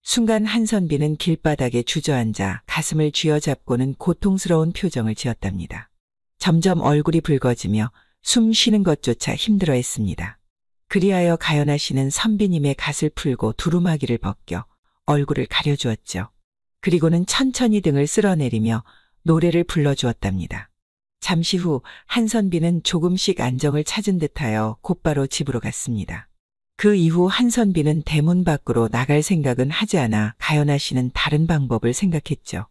순간 한선비는 길바닥에 주저앉아 가슴을 쥐어잡고는 고통스러운 표정을 지었답니다. 점점 얼굴이 붉어지며 숨 쉬는 것조차 힘들어했습니다. 그리하여 가연아 씨는 선비님의 갓을 풀고 두루마기를 벗겨 얼굴을 가려주었죠. 그리고는 천천히 등을 쓸어내리며 노래를 불러주었답니다. 잠시 후 한선비는 조금씩 안정을 찾은 듯하여 곧바로 집으로 갔습니다. 그 이후 한선비는 대문 밖으로 나갈 생각은 하지 않아 가연아 씨는 다른 방법을 생각했죠.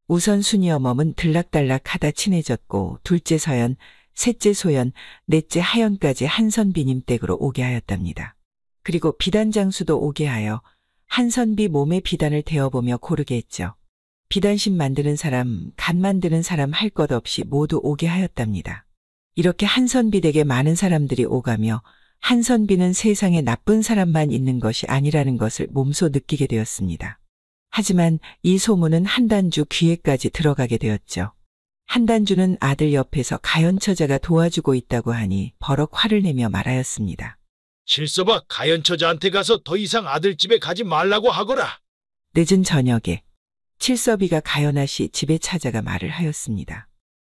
우선 순이어멈은 들락달락하다 친해졌고 둘째 서연, 셋째 소연, 넷째 하연까지 한선비님 댁으로 오게 하였답니다. 그리고 비단장수도 오게 하여 한선비 몸에 비단을 대어보며 고르게 했죠. 비단신 만드는 사람, 갓 만드는 사람 할 것 없이 모두 오게 하였답니다. 이렇게 한선비 댁에 많은 사람들이 오가며 한선비는 세상에 나쁜 사람만 있는 것이 아니라는 것을 몸소 느끼게 되었습니다. 하지만 이 소문은 한단주 귀에까지 들어가게 되었죠. 한단주는 아들 옆에서 가연처자가 도와주고 있다고 하니 버럭 화를 내며 말하였습니다. 칠섭아, 가연처자한테 가서 더 이상 아들 집에 가지 말라고 하거라. 늦은 저녁에 칠섭이가 가연아 씨 집에 찾아가 말을 하였습니다.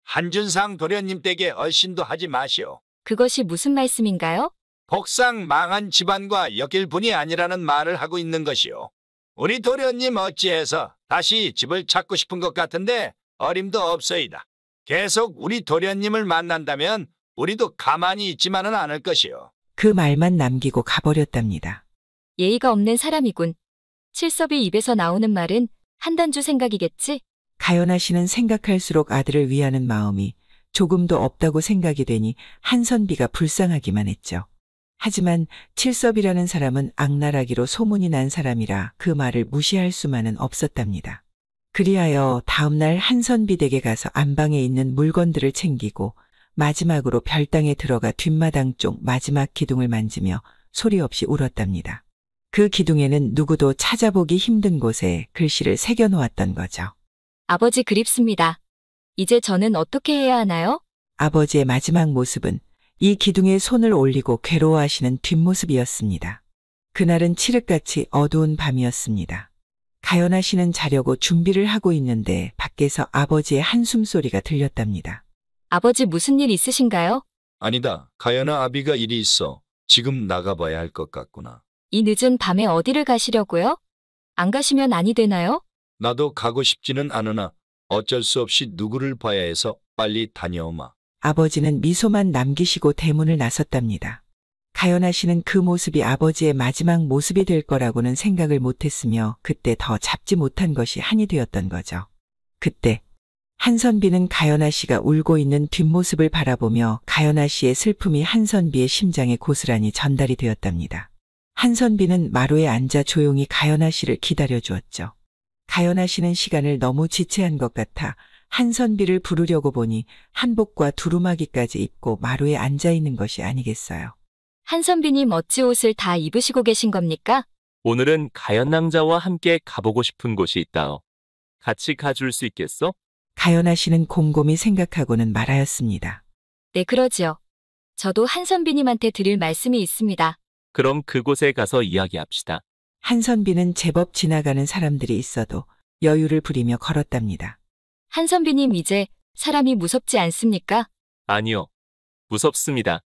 한준상 도련님 댁에 얼씬도 하지 마시오. 그것이 무슨 말씀인가요? 복상 망한 집안과 엮일 분이 아니라는 말을 하고 있는 것이오. 우리 도련님 어찌해서 다시 집을 찾고 싶은 것 같은데 어림도 없어이다. 계속 우리 도련님을 만난다면 우리도 가만히 있지만은 않을 것이오. 그 말만 남기고 가버렸답니다. 예의가 없는 사람이군. 칠섭이 입에서 나오는 말은 한단주 생각이겠지? 가연아 씨는 생각할수록 아들을 위하는 마음이 조금도 없다고 생각이 되니 한선비가 불쌍하기만 했죠. 하지만 칠섭이라는 사람은 악랄하기로 소문이 난 사람이라 그 말을 무시할 수만은 없었답니다. 그리하여 다음날 한선비 댁에 가서 안방에 있는 물건들을 챙기고 마지막으로 별당에 들어가 뒷마당 쪽 마지막 기둥을 만지며 소리 없이 울었답니다. 그 기둥에는 누구도 찾아보기 힘든 곳에 글씨를 새겨놓았던 거죠. 아버지 그립습니다. 이제 저는 어떻게 해야 하나요? 아버지의 마지막 모습은 이 기둥에 손을 올리고 괴로워하시는 뒷모습이었습니다. 그날은 칠흑같이 어두운 밤이었습니다. 가연아 씨는 자려고 준비를 하고 있는데 밖에서 아버지의 한숨 소리가 들렸답니다. 아버지 무슨 일 있으신가요? 아니다. 가연아 아비가 일이 있어. 지금 나가봐야 할 것 같구나. 이 늦은 밤에 어디를 가시려고요? 안 가시면 아니 되나요? 나도 가고 싶지는 않으나 어쩔 수 없이 누구를 봐야 해서 빨리 다녀오마. 아버지는 미소만 남기시고 대문을 나섰답니다. 가연아 씨는 그 모습이 아버지의 마지막 모습이 될 거라고는 생각을 못했으며 그때 더 잡지 못한 것이 한이 되었던 거죠. 그때 한선비는 가연아 씨가 울고 있는 뒷모습을 바라보며 가연아 씨의 슬픔이 한선비의 심장에 고스란히 전달이 되었답니다. 한선비는 마루에 앉아 조용히 가연아 씨를 기다려 주었죠. 가연아 씨는 시간을 너무 지체한 것 같아 한선비를 부르려고 보니 한복과 두루마기까지 입고 마루에 앉아 있는 것이 아니겠어요. 한선비님 어찌 옷을 다 입으시고 계신 겁니까? 오늘은 가연낭자와 함께 가보고 싶은 곳이 있다오. 같이 가줄 수 있겠어? 가연아 씨는 곰곰이 생각하고는 말하였습니다. 네, 그러지요. 저도 한선비님한테 드릴 말씀이 있습니다. 그럼 그곳에 가서 이야기합시다. 한선비는 제법 지나가는 사람들이 있어도 여유를 부리며 걸었답니다. 한선비님 이제 사람이 무섭지 않습니까? 아니요. 무섭습니다.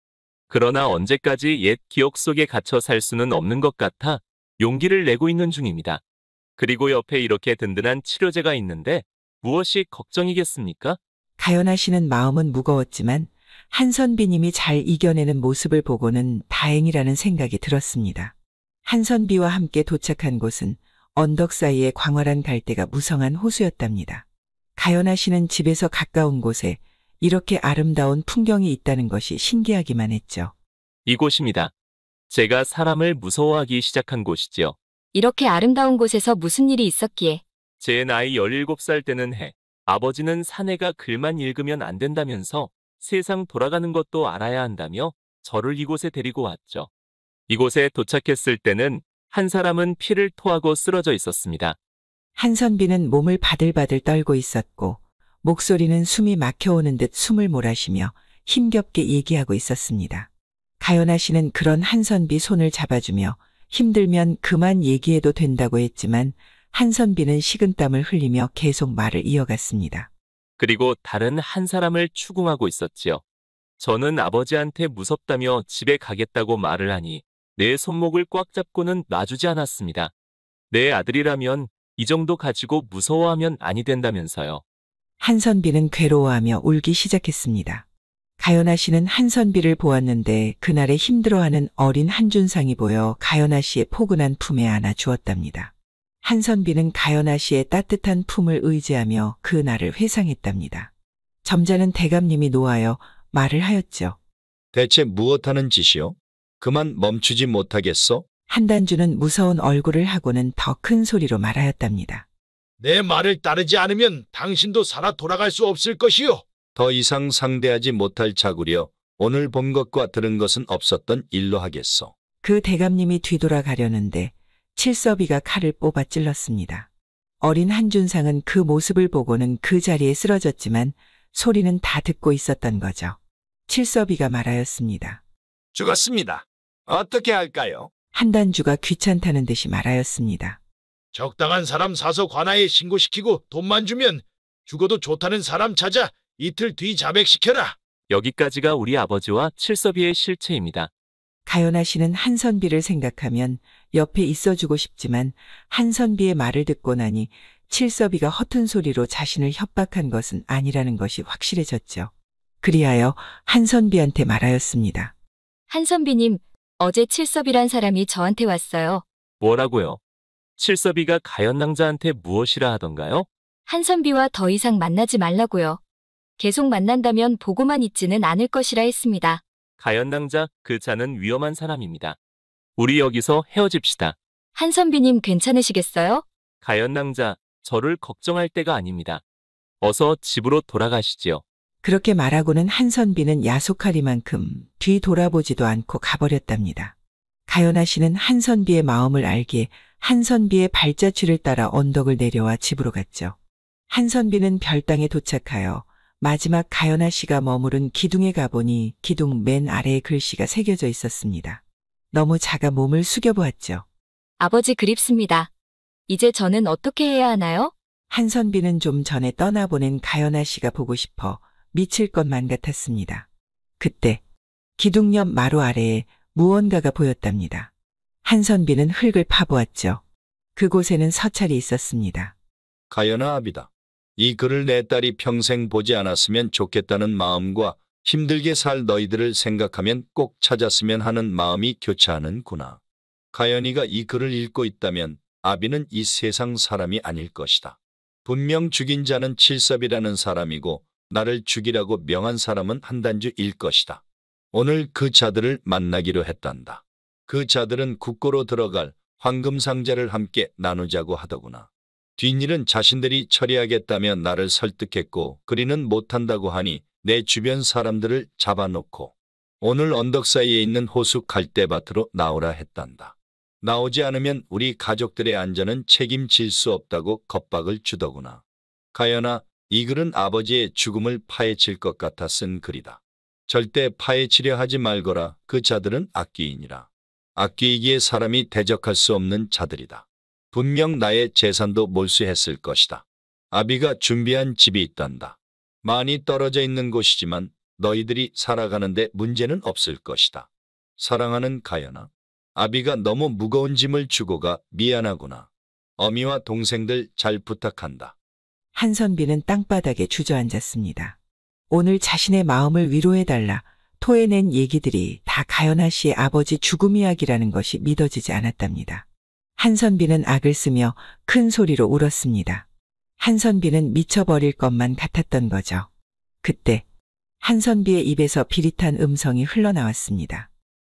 그러나 언제까지 옛 기억 속에 갇혀 살 수는 없는 것 같아 용기를 내고 있는 중입니다. 그리고 옆에 이렇게 든든한 치료제가 있는데 무엇이 걱정이겠습니까? 가연아 씨는 마음은 무거웠지만 한선비님이 잘 이겨내는 모습을 보고는 다행이라는 생각이 들었습니다. 한선비와 함께 도착한 곳은 언덕 사이의 광활한 갈대가 무성한 호수였답니다. 가연아 씨는 집에서 가까운 곳에 이렇게 아름다운 풍경이 있다는 것이 신기하기만 했죠. 이곳입니다. 제가 사람을 무서워하기 시작한 곳이지요. 이렇게 아름다운 곳에서 무슨 일이 있었기에? 제 나이 17살 때는 아버지는 사내가 글만 읽으면 안 된다면서 세상 돌아가는 것도 알아야 한다며 저를 이곳에 데리고 왔죠. 이곳에 도착했을 때는 한 사람은 피를 토하고 쓰러져 있었습니다. 한선비는 몸을 바들바들 떨고 있었고 목소리는 숨이 막혀오는 듯 숨을 몰아쉬며 힘겹게 얘기하고 있었습니다. 가연아 씨는 그런 한선비 손을 잡아주며 힘들면 그만 얘기해도 된다고 했지만 한선비는 식은땀을 흘리며 계속 말을 이어갔습니다. 그리고 다른 한 사람을 추궁하고 있었지요. 저는 아버지한테 무섭다며 집에 가겠다고 말을 하니 내 손목을 꽉 잡고는 놔주지 않았습니다. 내 아들이라면 이 정도 가지고 무서워하면 아니 된다면서요. 한선비는 괴로워하며 울기 시작했습니다. 가연아 씨는 한선비를 보았는데 그날의 힘들어하는 어린 한준상이 보여 가연아 씨의 포근한 품에 안아 주었답니다. 한선비는 가연아 씨의 따뜻한 품을 의지하며 그 날을 회상했답니다. 점잖은 대감님이 노하여 말을 하였죠. 대체 무엇하는 짓이요? 그만 멈추지 못하겠어? 한단주는 무서운 얼굴을 하고는 더 큰 소리로 말하였답니다. 내 말을 따르지 않으면 당신도 살아 돌아갈 수 없을 것이요. 더 이상 상대하지 못할 자구려 오늘 본 것과 들은 것은 없었던 일로 하겠소. 그 대감님이 뒤돌아가려는데 칠섭이가 칼을 뽑아 찔렀습니다. 어린 한준상은 그 모습을 보고는 그 자리에 쓰러졌지만 소리는 다 듣고 있었던 거죠. 칠섭이가 말하였습니다. 죽었습니다. 어떻게 할까요? 한단주가 귀찮다는 듯이 말하였습니다. 적당한 사람 사서 관아에 신고시키고 돈만 주면 죽어도 좋다는 사람 찾아 이틀 뒤 자백시켜라. 여기까지가 우리 아버지와 칠섭이의 실체입니다. 가연아 씨는 한선비를 생각하면 옆에 있어주고 싶지만 한선비의 말을 듣고 나니 칠섭이가 허튼 소리로 자신을 협박한 것은 아니라는 것이 확실해졌죠. 그리하여 한선비한테 말하였습니다. 한선비님, 어제 칠섭이란 사람이 저한테 왔어요. 뭐라고요? 칠섭이가 가연낭자한테 무엇이라 하던가요? 한선비와 더 이상 만나지 말라고요. 계속 만난다면 보고만 있지는 않을 것이라 했습니다. 가연낭자 그 자는 위험한 사람입니다. 우리 여기서 헤어집시다. 한선비님 괜찮으시겠어요? 가연낭자 저를 걱정할 때가 아닙니다. 어서 집으로 돌아가시지요. 그렇게 말하고는 한선비는 야속하리만큼 뒤돌아보지도 않고 가버렸답니다. 가연아 씨는 한선비의 마음을 알기에 한선비의 발자취를 따라 언덕을 내려와 집으로 갔죠. 한선비는 별당에 도착하여 마지막 가연아 씨가 머무른 기둥에 가보니 기둥 맨 아래에 글씨가 새겨져 있었습니다. 너무 작아 몸을 숙여보았죠. 아버지 그립습니다. 이제 저는 어떻게 해야 하나요? 한선비는 좀 전에 떠나보낸 가연아 씨가 보고 싶어 미칠 것만 같았습니다. 그때 기둥 옆 마루 아래에 무언가가 보였답니다. 한선비는 흙을 파보았죠. 그곳에는 서찰이 있었습니다. 가연아 아비다. 이 글을 내 딸이 평생 보지 않았으면 좋겠다는 마음과 힘들게 살 너희들을 생각하면 꼭 찾았으면 하는 마음이 교차하는구나. 가연이가 이 글을 읽고 있다면 아비는 이 세상 사람이 아닐 것이다. 분명 죽인 자는 칠섭이라는 사람이고 나를 죽이라고 명한 사람은 한단주일 것이다. 오늘 그 자들을 만나기로 했단다. 그 자들은 국고로 들어갈 황금상자를 함께 나누자고 하더구나. 뒷일은 자신들이 처리하겠다며 나를 설득했고 그리는 못한다고 하니 내 주변 사람들을 잡아놓고 오늘 언덕 사이에 있는 호수 갈대밭으로 나오라 했단다. 나오지 않으면 우리 가족들의 안전은 책임질 수 없다고 겁박을 주더구나. 가연아, 이 글은 아버지의 죽음을 파헤칠 것 같아 쓴 글이다. 절대 파헤치려 하지 말거라. 그 자들은 악귀이니라. 악귀이기에 사람이 대적할 수 없는 자들이다. 분명 나의 재산도 몰수했을 것이다. 아비가 준비한 집이 있단다. 많이 떨어져 있는 곳이지만 너희들이 살아가는데 문제는 없을 것이다. 사랑하는 가연아, 아비가 너무 무거운 짐을 주고 가 미안하구나. 어미와 동생들 잘 부탁한다. 한선비는 땅바닥에 주저앉았습니다. 오늘 자신의 마음을 위로해달라 토해낸 얘기들이 다 가연아 씨의 아버지 죽음 이야기라는 것이 믿어지지 않았답니다. 한선비는 악을 쓰며 큰 소리로 울었습니다. 한선비는 미쳐버릴 것만 같았던 거죠. 그때 한선비의 입에서 비릿한 음성이 흘러나왔습니다.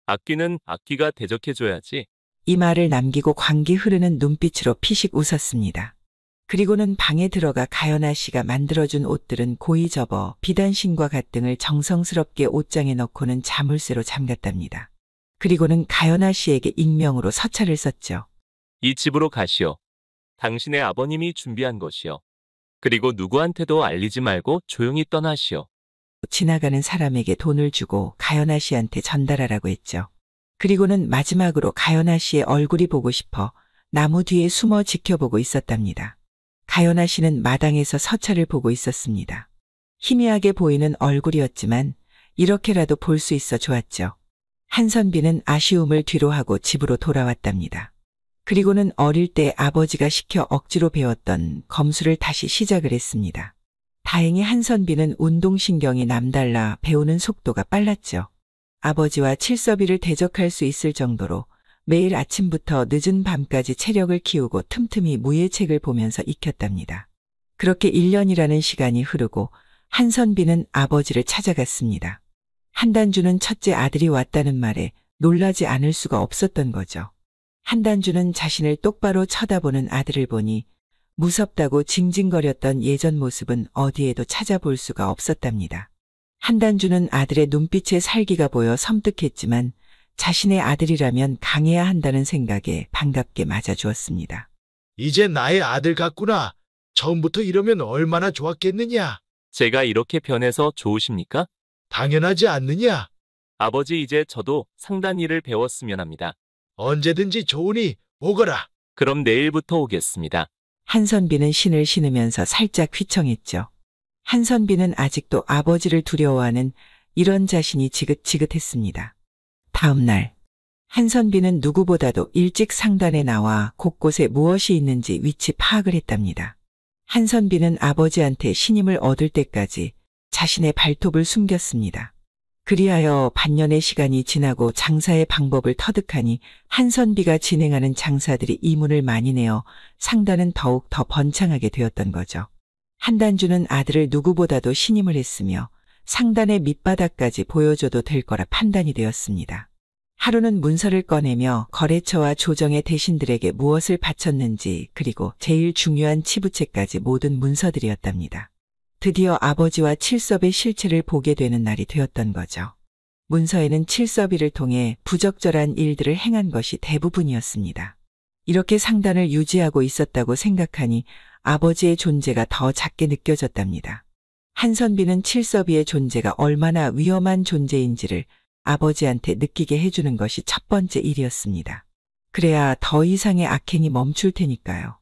악귀는 악귀가 대적해줘야지. 이 말을 남기고 광기 흐르는 눈빛으로 피식 웃었습니다. 그리고는 방에 들어가 가연아 씨가 만들어준 옷들은 고이 접어 비단신과 갓등을 정성스럽게 옷장에 넣고는 자물쇠로 잠갔답니다. 그리고는 가연아 씨에게 익명으로 서찰을 썼죠. 이 집으로 가시오. 당신의 아버님이 준비한 것이요. 그리고 누구한테도 알리지 말고 조용히 떠나시오. 지나가는 사람에게 돈을 주고 가연아 씨한테 전달하라고 했죠. 그리고는 마지막으로 가연아 씨의 얼굴이 보고 싶어 나무 뒤에 숨어 지켜보고 있었답니다. 가연아 씨는 마당에서 서찰을 보고 있었습니다. 희미하게 보이는 얼굴이었지만 이렇게라도 볼 수 있어 좋았죠. 한선비는 아쉬움을 뒤로하고 집으로 돌아왔답니다. 그리고는 어릴 때 아버지가 시켜 억지로 배웠던 검수를 다시 시작을 했습니다. 다행히 한선비는 운동신경이 남달라 배우는 속도가 빨랐죠. 아버지와 칠섭이를 대적할 수 있을 정도로 매일 아침부터 늦은 밤까지 체력을 키우고 틈틈이 무예책을 보면서 익혔답니다. 그렇게 1년이라는 시간이 흐르고 한선비는 아버지를 찾아갔습니다. 한단주는 첫째 아들이 왔다는 말에 놀라지 않을 수가 없었던 거죠. 한단주는 자신을 똑바로 쳐다보는 아들을 보니 무섭다고 징징거렸던 예전 모습은 어디에도 찾아볼 수가 없었답니다. 한단주는 아들의 눈빛에 살기가 보여 섬뜩했지만 자신의 아들이라면 강해야 한다는 생각에 반갑게 맞아주었습니다. 이제 나의 아들 같구나. 처음부터 이러면 얼마나 좋았겠느냐. 제가 이렇게 변해서 좋으십니까? 당연하지 않느냐. 아버지 이제 저도 상단 일을 배웠으면 합니다. 언제든지 좋으니 오거라. 그럼 내일부터 오겠습니다. 한선비는 신을 신으면서 살짝 휘청했죠. 한선비는 아직도 아버지를 두려워하는 이런 자신이 지긋지긋했습니다. 다음 날 한선비는 누구보다도 일찍 상단에 나와 곳곳에 무엇이 있는지 위치 파악을 했답니다. 한선비는 아버지한테 신임을 얻을 때까지 자신의 발톱을 숨겼습니다. 그리하여 반년의 시간이 지나고 장사의 방법을 터득하니 한선비가 진행하는 장사들이 이문을 많이 내어 상단은 더욱 더 번창하게 되었던 거죠. 한단주는 아들을 누구보다도 신임을 했으며 상단의 밑바닥까지 보여줘도 될 거라 판단이 되었습니다. 하루는 문서를 꺼내며 거래처와 조정의 대신들에게 무엇을 바쳤는지 그리고 제일 중요한 치부채까지 모든 문서들이었답니다. 드디어 아버지와 칠섭의 실체를 보게 되는 날이 되었던 거죠. 문서에는 칠섭이를 통해 부적절한 일들을 행한 것이 대부분이었습니다. 이렇게 상단을 유지하고 있었다고 생각하니 아버지의 존재가 더 작게 느껴졌답니다. 한선비는 칠섭이의 존재가 얼마나 위험한 존재인지를 아버지한테 느끼게 해주는 것이 첫 번째 일이었습니다. 그래야 더 이상의 악행이 멈출 테니까요.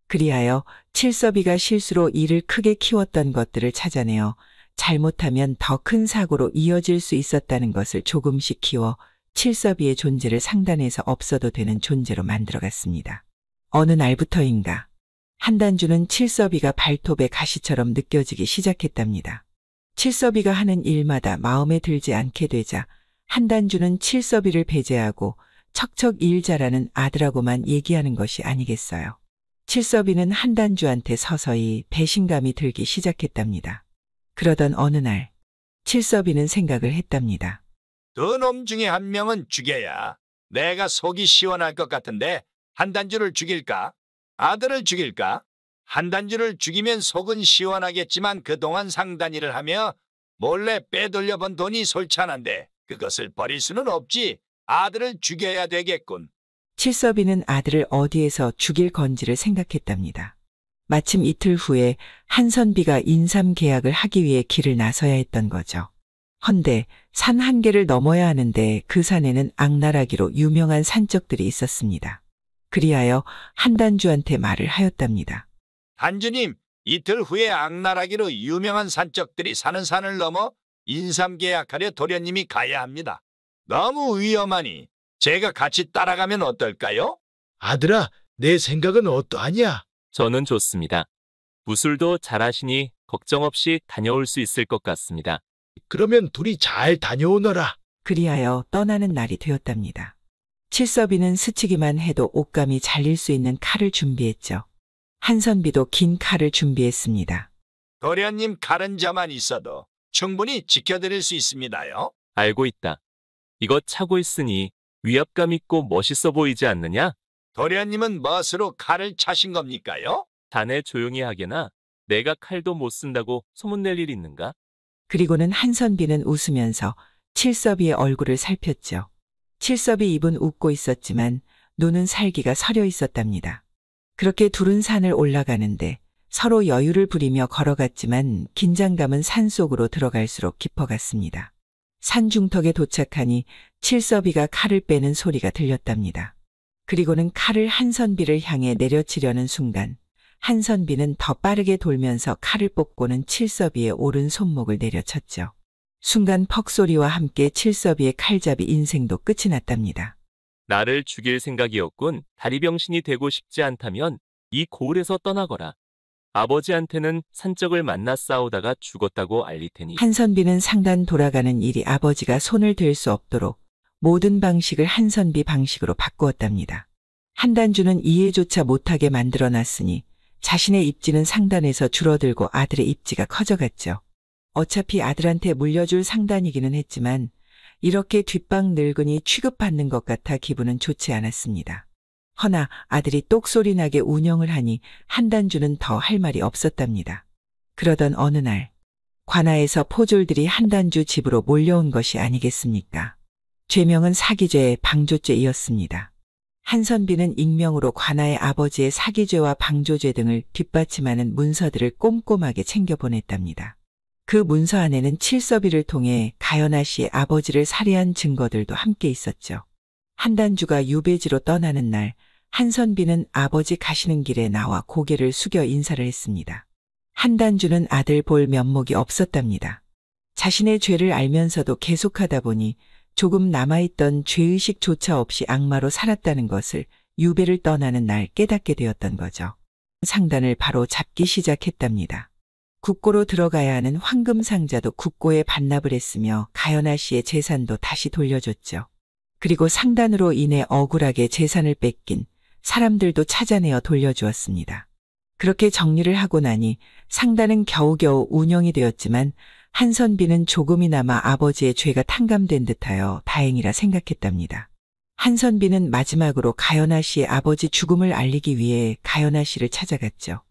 그리하여 칠섭이가 실수로 이를 크게 키웠던 것들을 찾아내어 잘못하면 더 큰 사고로 이어질 수 있었다는 것을 조금씩 키워 칠섭이의 존재를 상단에서 없어도 되는 존재로 만들어갔습니다. 어느 날부터인가 한단주는 칠섭이가 발톱의 가시처럼 느껴지기 시작했답니다. 칠섭이가 하는 일마다 마음에 들지 않게 되자 한단주는 칠섭이를 배제하고 척척 일 잘하는 아들하고만 얘기하는 것이 아니겠어요. 칠섭이는 한단주한테 서서히 배신감이 들기 시작했답니다. 그러던 어느 날 칠섭이는 생각을 했답니다. 두 놈 중에 한 명은 죽여야 내가 속이 시원할 것 같은데 한단주를 죽일까? 아들을 죽일까? 한단주를 죽이면 속은 시원하겠지만 그동안 상단일을 하며 몰래 빼돌려 본 돈이 솔찬한데 그것을 버릴 수는 없지. 아들을 죽여야 되겠군. 칠섭이는 아들을 어디에서 죽일 건지를 생각했답니다. 마침 이틀 후에 한선비가 인삼 계약을 하기 위해 길을 나서야 했던 거죠. 헌데 산 한 개를 넘어야 하는데 그 산에는 악나라기로 유명한 산적들이 있었습니다. 그리하여 한단주한테 말을 하였답니다. 단주님, 이틀 후에 악나라기로 유명한 산적들이 사는 산을 넘어 인삼 계약하려 도련님이 가야 합니다. 너무 위험하니 제가 같이 따라가면 어떨까요? 아들아, 내 생각은 어떠하냐? 저는 좋습니다. 무술도 잘하시니 걱정 없이 다녀올 수 있을 것 같습니다. 그러면 둘이 잘 다녀오너라. 그리하여 떠나는 날이 되었답니다. 칠섭이는 스치기만 해도 옷감이 잘릴 수 있는 칼을 준비했죠. 한선비도 긴 칼을 준비했습니다. 도련님 칼은 저만 있어도 충분히 지켜드릴 수 있습니다요. 알고 있다. 이거 차고 있으니 위압감 있고 멋있어 보이지 않느냐? 도련님은 멋으로 칼을 차신 겁니까요? 자네 조용히 하게나. 내가 칼도 못 쓴다고 소문낼 일 있는가? 그리고는 한선비는 웃으면서 칠섭이의 얼굴을 살폈죠. 칠섭이 입은 웃고 있었지만 눈은 살기가 서려 있었답니다. 그렇게 둘은 산을 올라가는데 서로 여유를 부리며 걸어갔지만 긴장감은 산속으로 들어갈수록 깊어갔습니다. 산 중턱에 도착하니 칠섭이가 칼을 빼는 소리가 들렸답니다. 그리고는 칼을 한선비를 향해 내려치려는 순간 한선비는 더 빠르게 돌면서 칼을 뽑고는 칠섭이의 오른 손목을 내려쳤죠. 순간 퍽 소리와 함께 칠섭이의 칼잡이 인생도 끝이 났답니다. 나를 죽일 생각이었군. 다리병신이 되고 싶지 않다면 이 고을에서 떠나거라. 아버지한테는 산적을 만나 싸우다가 죽었다고 알릴 테니. 한선비는 상단 돌아가는 일이 아버지가 손을 댈 수 없도록 모든 방식을 한선비 방식으로 바꾸었답니다. 한단주는 이해조차 못하게 만들어놨으니 자신의 입지는 상단에서 줄어들고 아들의 입지가 커져갔죠. 어차피 아들한테 물려줄 상단이기는 했지만 이렇게 뒷방 늙은이 취급받는 것 같아 기분은 좋지 않았습니다. 허나 아들이 똑소리 나게 운영을 하니 한단주는 더 할 말이 없었답니다. 그러던 어느 날 관아에서 포졸들이 한단주 집으로 몰려온 것이 아니겠습니까? 죄명은 사기죄, 방조죄이었습니다. 한선비는 익명으로 관아의 아버지의 사기죄와 방조죄 등을 뒷받침하는 문서들을 꼼꼼하게 챙겨보냈답니다. 그 문서 안에는 칠섭이를 통해 가연아 씨의 아버지를 살해한 증거들도 함께 있었죠. 한단주가 유배지로 떠나는 날 한선비는 아버지 가시는 길에 나와 고개를 숙여 인사를 했습니다. 한단주는 아들 볼 면목이 없었답니다. 자신의 죄를 알면서도 계속하다 보니 조금 남아있던 죄의식조차 없이 악마로 살았다는 것을 유배를 떠나는 날 깨닫게 되었던 거죠. 상단을 바로 잡기 시작했답니다. 국고로 들어가야 하는 황금 상자도 국고에 반납을 했으며 가연아 씨의 재산도 다시 돌려줬죠. 그리고 상단으로 인해 억울하게 재산을 뺏긴 사람들도 찾아내어 돌려주었습니다. 그렇게 정리를 하고 나니 상단은 겨우겨우 운영이 되었지만 한선비는 조금이나마 아버지의 죄가 탕감된 듯하여 다행이라 생각했답니다. 한선비는 마지막으로 가연아 씨의 아버지 죽음을 알리기 위해 가연아 씨를 찾아갔죠.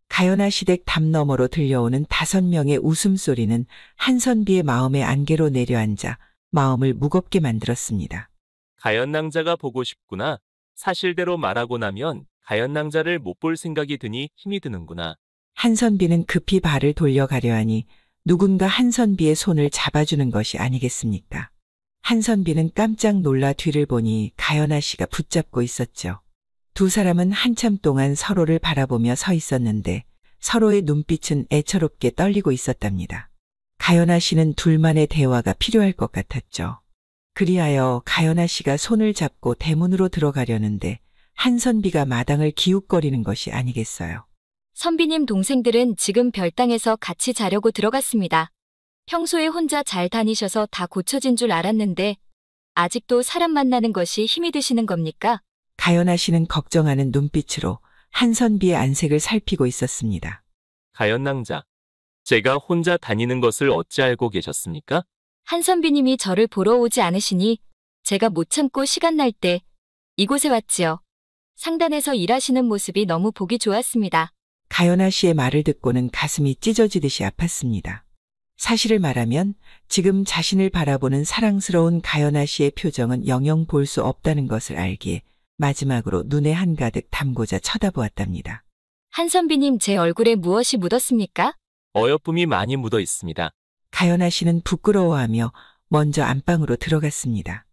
가연아 시댁 담 너머로 들려오는 5명의 웃음소리는 한선비의 마음의 안개로 내려앉아 마음을 무겁게 만들었습니다. 가연낭자가 보고 싶구나. 사실대로 말하고 나면 가연낭자를 못 볼 생각이 드니 힘이 드는구나. 한선비는 급히 발을 돌려가려 하니 누군가 한선비의 손을 잡아주는 것이 아니겠습니까? 한선비는 깜짝 놀라 뒤를 보니 가연아 씨가 붙잡고 있었죠. 두 사람은 한참 동안 서로를 바라보며 서 있었는데 서로의 눈빛은 애처롭게 떨리고 있었답니다. 가연아 씨는 둘만의 대화가 필요할 것 같았죠. 그리하여 가연아 씨가 손을 잡고 대문으로 들어가려는데 한선비가 마당을 기웃거리는 것이 아니겠어요. 선비님 동생들은 지금 별당에서 같이 자려고 들어갔습니다. 평소에 혼자 잘 다니셔서 다 고쳐진 줄 알았는데 아직도 사람 만나는 것이 힘이 드시는 겁니까? 가연아 씨는 걱정하는 눈빛으로 한선비의 안색을 살피고 있었습니다. 가연낭자, 제가 혼자 다니는 것을 어찌 알고 계셨습니까? 한선비님이 저를 보러 오지 않으시니 제가 못 참고 시간 날 때 이곳에 왔지요. 상단에서 일하시는 모습이 너무 보기 좋았습니다. 가연아 씨의 말을 듣고는 가슴이 찢어지듯이 아팠습니다. 사실을 말하면 지금 자신을 바라보는 사랑스러운 가연아 씨의 표정은 영영 볼 수 없다는 것을 알기에 마지막으로 눈에 한가득 담고자 쳐다보았답니다. 한선비님 제 얼굴에 무엇이 묻었습니까? 어여쁨이 많이 묻어 있습니다. 가연아 씨는 부끄러워하며 먼저 안방으로 들어갔습니다.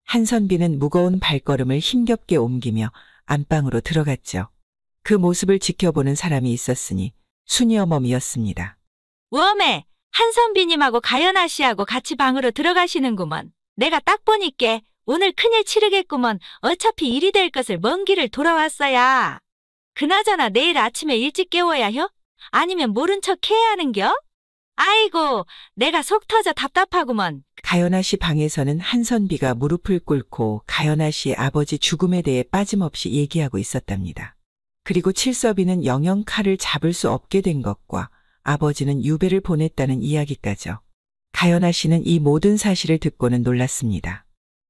한선비는 무거운 발걸음을 힘겹게 옮기며 안방으로 들어갔죠. 그 모습을 지켜보는 사람이 있었으니 순이 어멈이었습니다. 웜에 한선비님하고 가연아 씨하고 같이 방으로 들어가시는구먼. 내가 딱 보니께 오늘 큰일 치르겠구먼. 어차피 일이 될 것을 먼 길을 돌아왔어야. 그나저나 내일 아침에 일찍 깨워야 혀? 아니면 모른 척 해야 하는겨? 아이고, 내가 속 터져 답답하구먼. 가연아 씨 방에서는 한선비가 무릎을 꿇고 가연아 씨의 아버지 죽음에 대해 빠짐없이 얘기하고 있었답니다. 그리고 칠섭이는 영영 칼을 잡을 수 없게 된 것과 아버지는 유배를 보냈다는 이야기까지요. 가연아 씨는 이 모든 사실을 듣고는 놀랐습니다.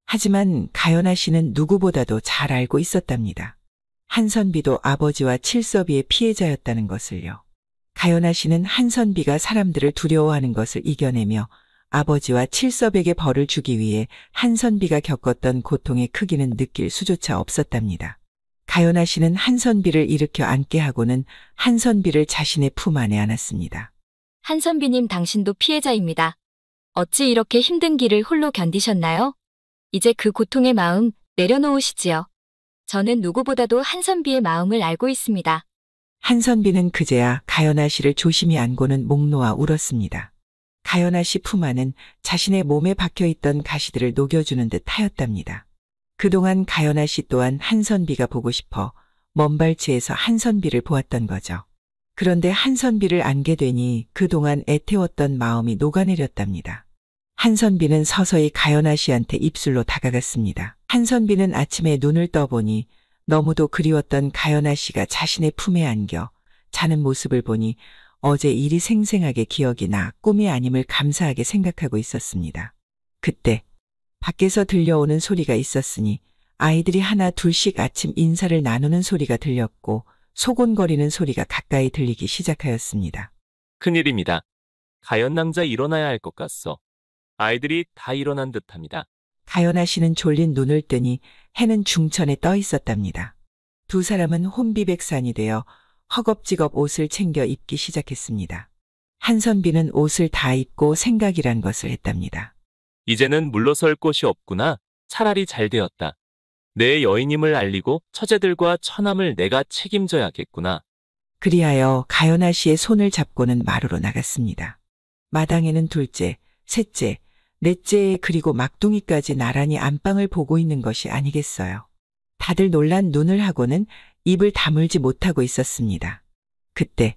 하지만 가연아 씨는 누구보다도 잘 알고 있었답니다. 한선비도 아버지와 칠섭이의 피해자였다는 것을요. 가연아 씨는 한선비가 사람들을 두려워하는 것을 이겨내며 아버지와 칠섭에게 벌을 주기 위해 한선비가 겪었던 고통의 크기는 느낄 수조차 없었답니다. 가연아 씨는 한선비를 일으켜 앉게 하고는 한선비를 자신의 품 안에 안았습니다. 한선비님 당신도 피해자입니다. 어찌 이렇게 힘든 길을 홀로 견디셨나요? 이제 그 고통의 마음 내려놓으시지요. 저는 누구보다도 한선비의 마음을 알고 있습니다. 한선비는 그제야 가연아 씨를 조심히 안고는 목 놓아 울었습니다. 가연아 씨 품 안은 자신의 몸에 박혀있던 가시들을 녹여주는 듯 하였답니다. 그동안 가연아 씨 또한 한선비가 보고 싶어 먼 발치에서 한선비를 보았던 거죠. 그런데 한선비를 안게 되니 그동안 애태웠던 마음이 녹아내렸답니다. 한선비는 서서히 가연아 씨한테 입술로 다가갔습니다. 한선비는 아침에 눈을 떠보니 너무도 그리웠던 가연아 씨가 자신의 품에 안겨 자는 모습을 보니 어제 일이 생생하게 기억이 나 꿈이 아님을 감사하게 생각하고 있었습니다. 그때 밖에서 들려오는 소리가 있었으니 아이들이 하나 둘씩 아침 인사를 나누는 소리가 들렸고 소곤거리는 소리가 가까이 들리기 시작하였습니다. 큰일입니다. 가연낭자 일어나야 할 것 같소. 아이들이 다 일어난 듯합니다. 가연아 씨는 졸린 눈을 뜨니 해는 중천에 떠 있었답니다. 두 사람은 혼비백산이 되어 허겁지겁 옷을 챙겨 입기 시작했습니다. 한선비는 옷을 다 입고 생각이란 것을 했답니다. 이제는 물러설 곳이 없구나. 차라리 잘 되었다. 내 여인임을 알리고 처제들과 처남을 내가 책임져야겠구나. 그리하여 가연아 씨의 손을 잡고는 마루로 나갔습니다. 마당에는 둘째, 셋째, 넷째 그리고 막둥이까지 나란히 안방을 보고 있는 것이 아니겠어요. 다들 놀란 눈을 하고는 입을 다물지 못하고 있었습니다. 그때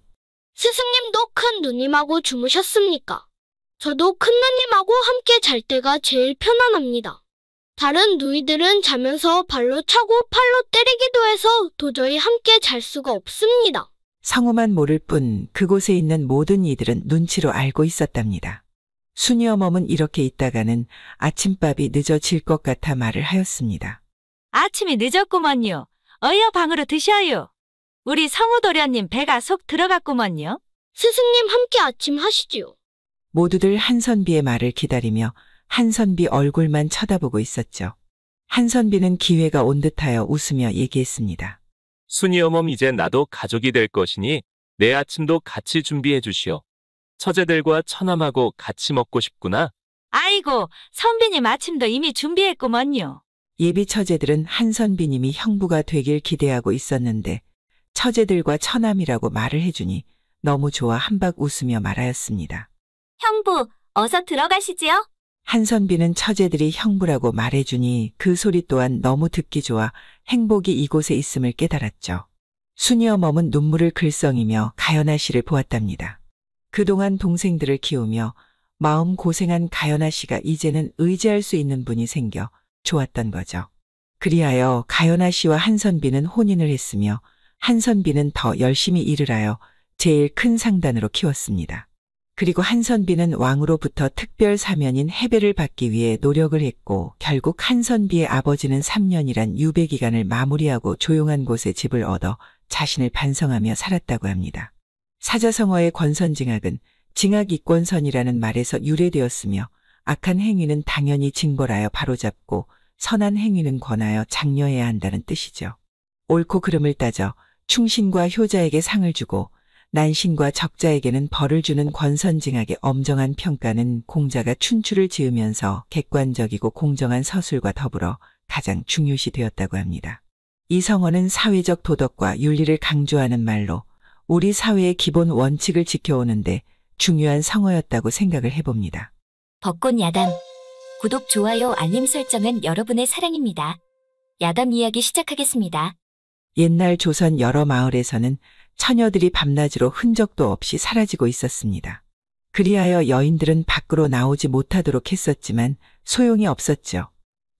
스승님도 큰 누님하고 주무셨습니까? 저도 큰 누님하고 함께 잘 때가 제일 편안합니다. 다른 누이들은 자면서 발로 차고 팔로 때리기도 해서 도저히 함께 잘 수가 없습니다. 성우만 모를 뿐 그곳에 있는 모든 이들은 눈치로 알고 있었답니다. 순이 어멈은 이렇게 있다가는 아침밥이 늦어질 것 같아 말을 하였습니다. 아침이 늦었구먼요. 어여 방으로 드셔요. 우리 성우도련님 배가 속 들어갔구먼요. 스승님 함께 아침 하시지요. 모두들 한선비의 말을 기다리며 한선비 얼굴만 쳐다보고 있었죠. 한선비는 기회가 온 듯하여 웃으며 얘기했습니다. 순이 어멈 이제 나도 가족이 될 것이니 내 아침도 같이 준비해 주시오. 처제들과 처남하고 같이 먹고 싶구나. 아이고, 선비님 아침도 이미 준비했구먼요. 예비 처제들은 한선비님이 형부가 되길 기대하고 있었는데 처제들과 처남이라고 말을 해주니 너무 좋아 한박 웃으며 말하였습니다. 형부, 어서 들어가시지요. 한선비는 처제들이 형부라고 말해주니 그 소리 또한 너무 듣기 좋아 행복이 이곳에 있음을 깨달았죠. 순이어 머문 눈물을 글썽이며 가연아 씨를 보았답니다. 그동안 동생들을 키우며 마음 고생한 가연아 씨가 이제는 의지할 수 있는 분이 생겨 좋았던 거죠. 그리하여 가연아 씨와 한선비는 혼인을 했으며 한선비는 더 열심히 일을 하여 제일 큰 상단으로 키웠습니다. 그리고 한선비는 왕으로부터 특별 사면인 해배를 받기 위해 노력을 했고 결국 한선비의 아버지는 3년이란 유배 기간을 마무리하고 조용한 곳에 집을 얻어 자신을 반성하며 살았다고 합니다. 사자성어의 권선징악은 징악이권선이라는 말에서 유래되었으며 악한 행위는 당연히 징벌하여 바로잡고 선한 행위는 권하여 장려해야 한다는 뜻이죠. 옳고 그름을 따져 충신과 효자에게 상을 주고 난신과 적자에게는 벌을 주는 권선징악의 엄정한 평가는 공자가 춘추를 지으면서 객관적이고 공정한 서술과 더불어 가장 중요시 되었다고 합니다. 이 성어는 사회적 도덕과 윤리를 강조하는 말로 우리 사회의 기본 원칙을 지켜오는데 중요한 성어였다고 생각을 해봅니다. 벚꽃 야담. 구독, 좋아요, 알림 설정은 여러분의 사랑입니다. 야담 이야기 시작하겠습니다. 옛날 조선 여러 마을에서는 처녀들이 밤낮으로 흔적도 없이 사라지고 있었습니다. 그리하여 여인들은 밖으로 나오지 못하도록 했었지만 소용이 없었죠.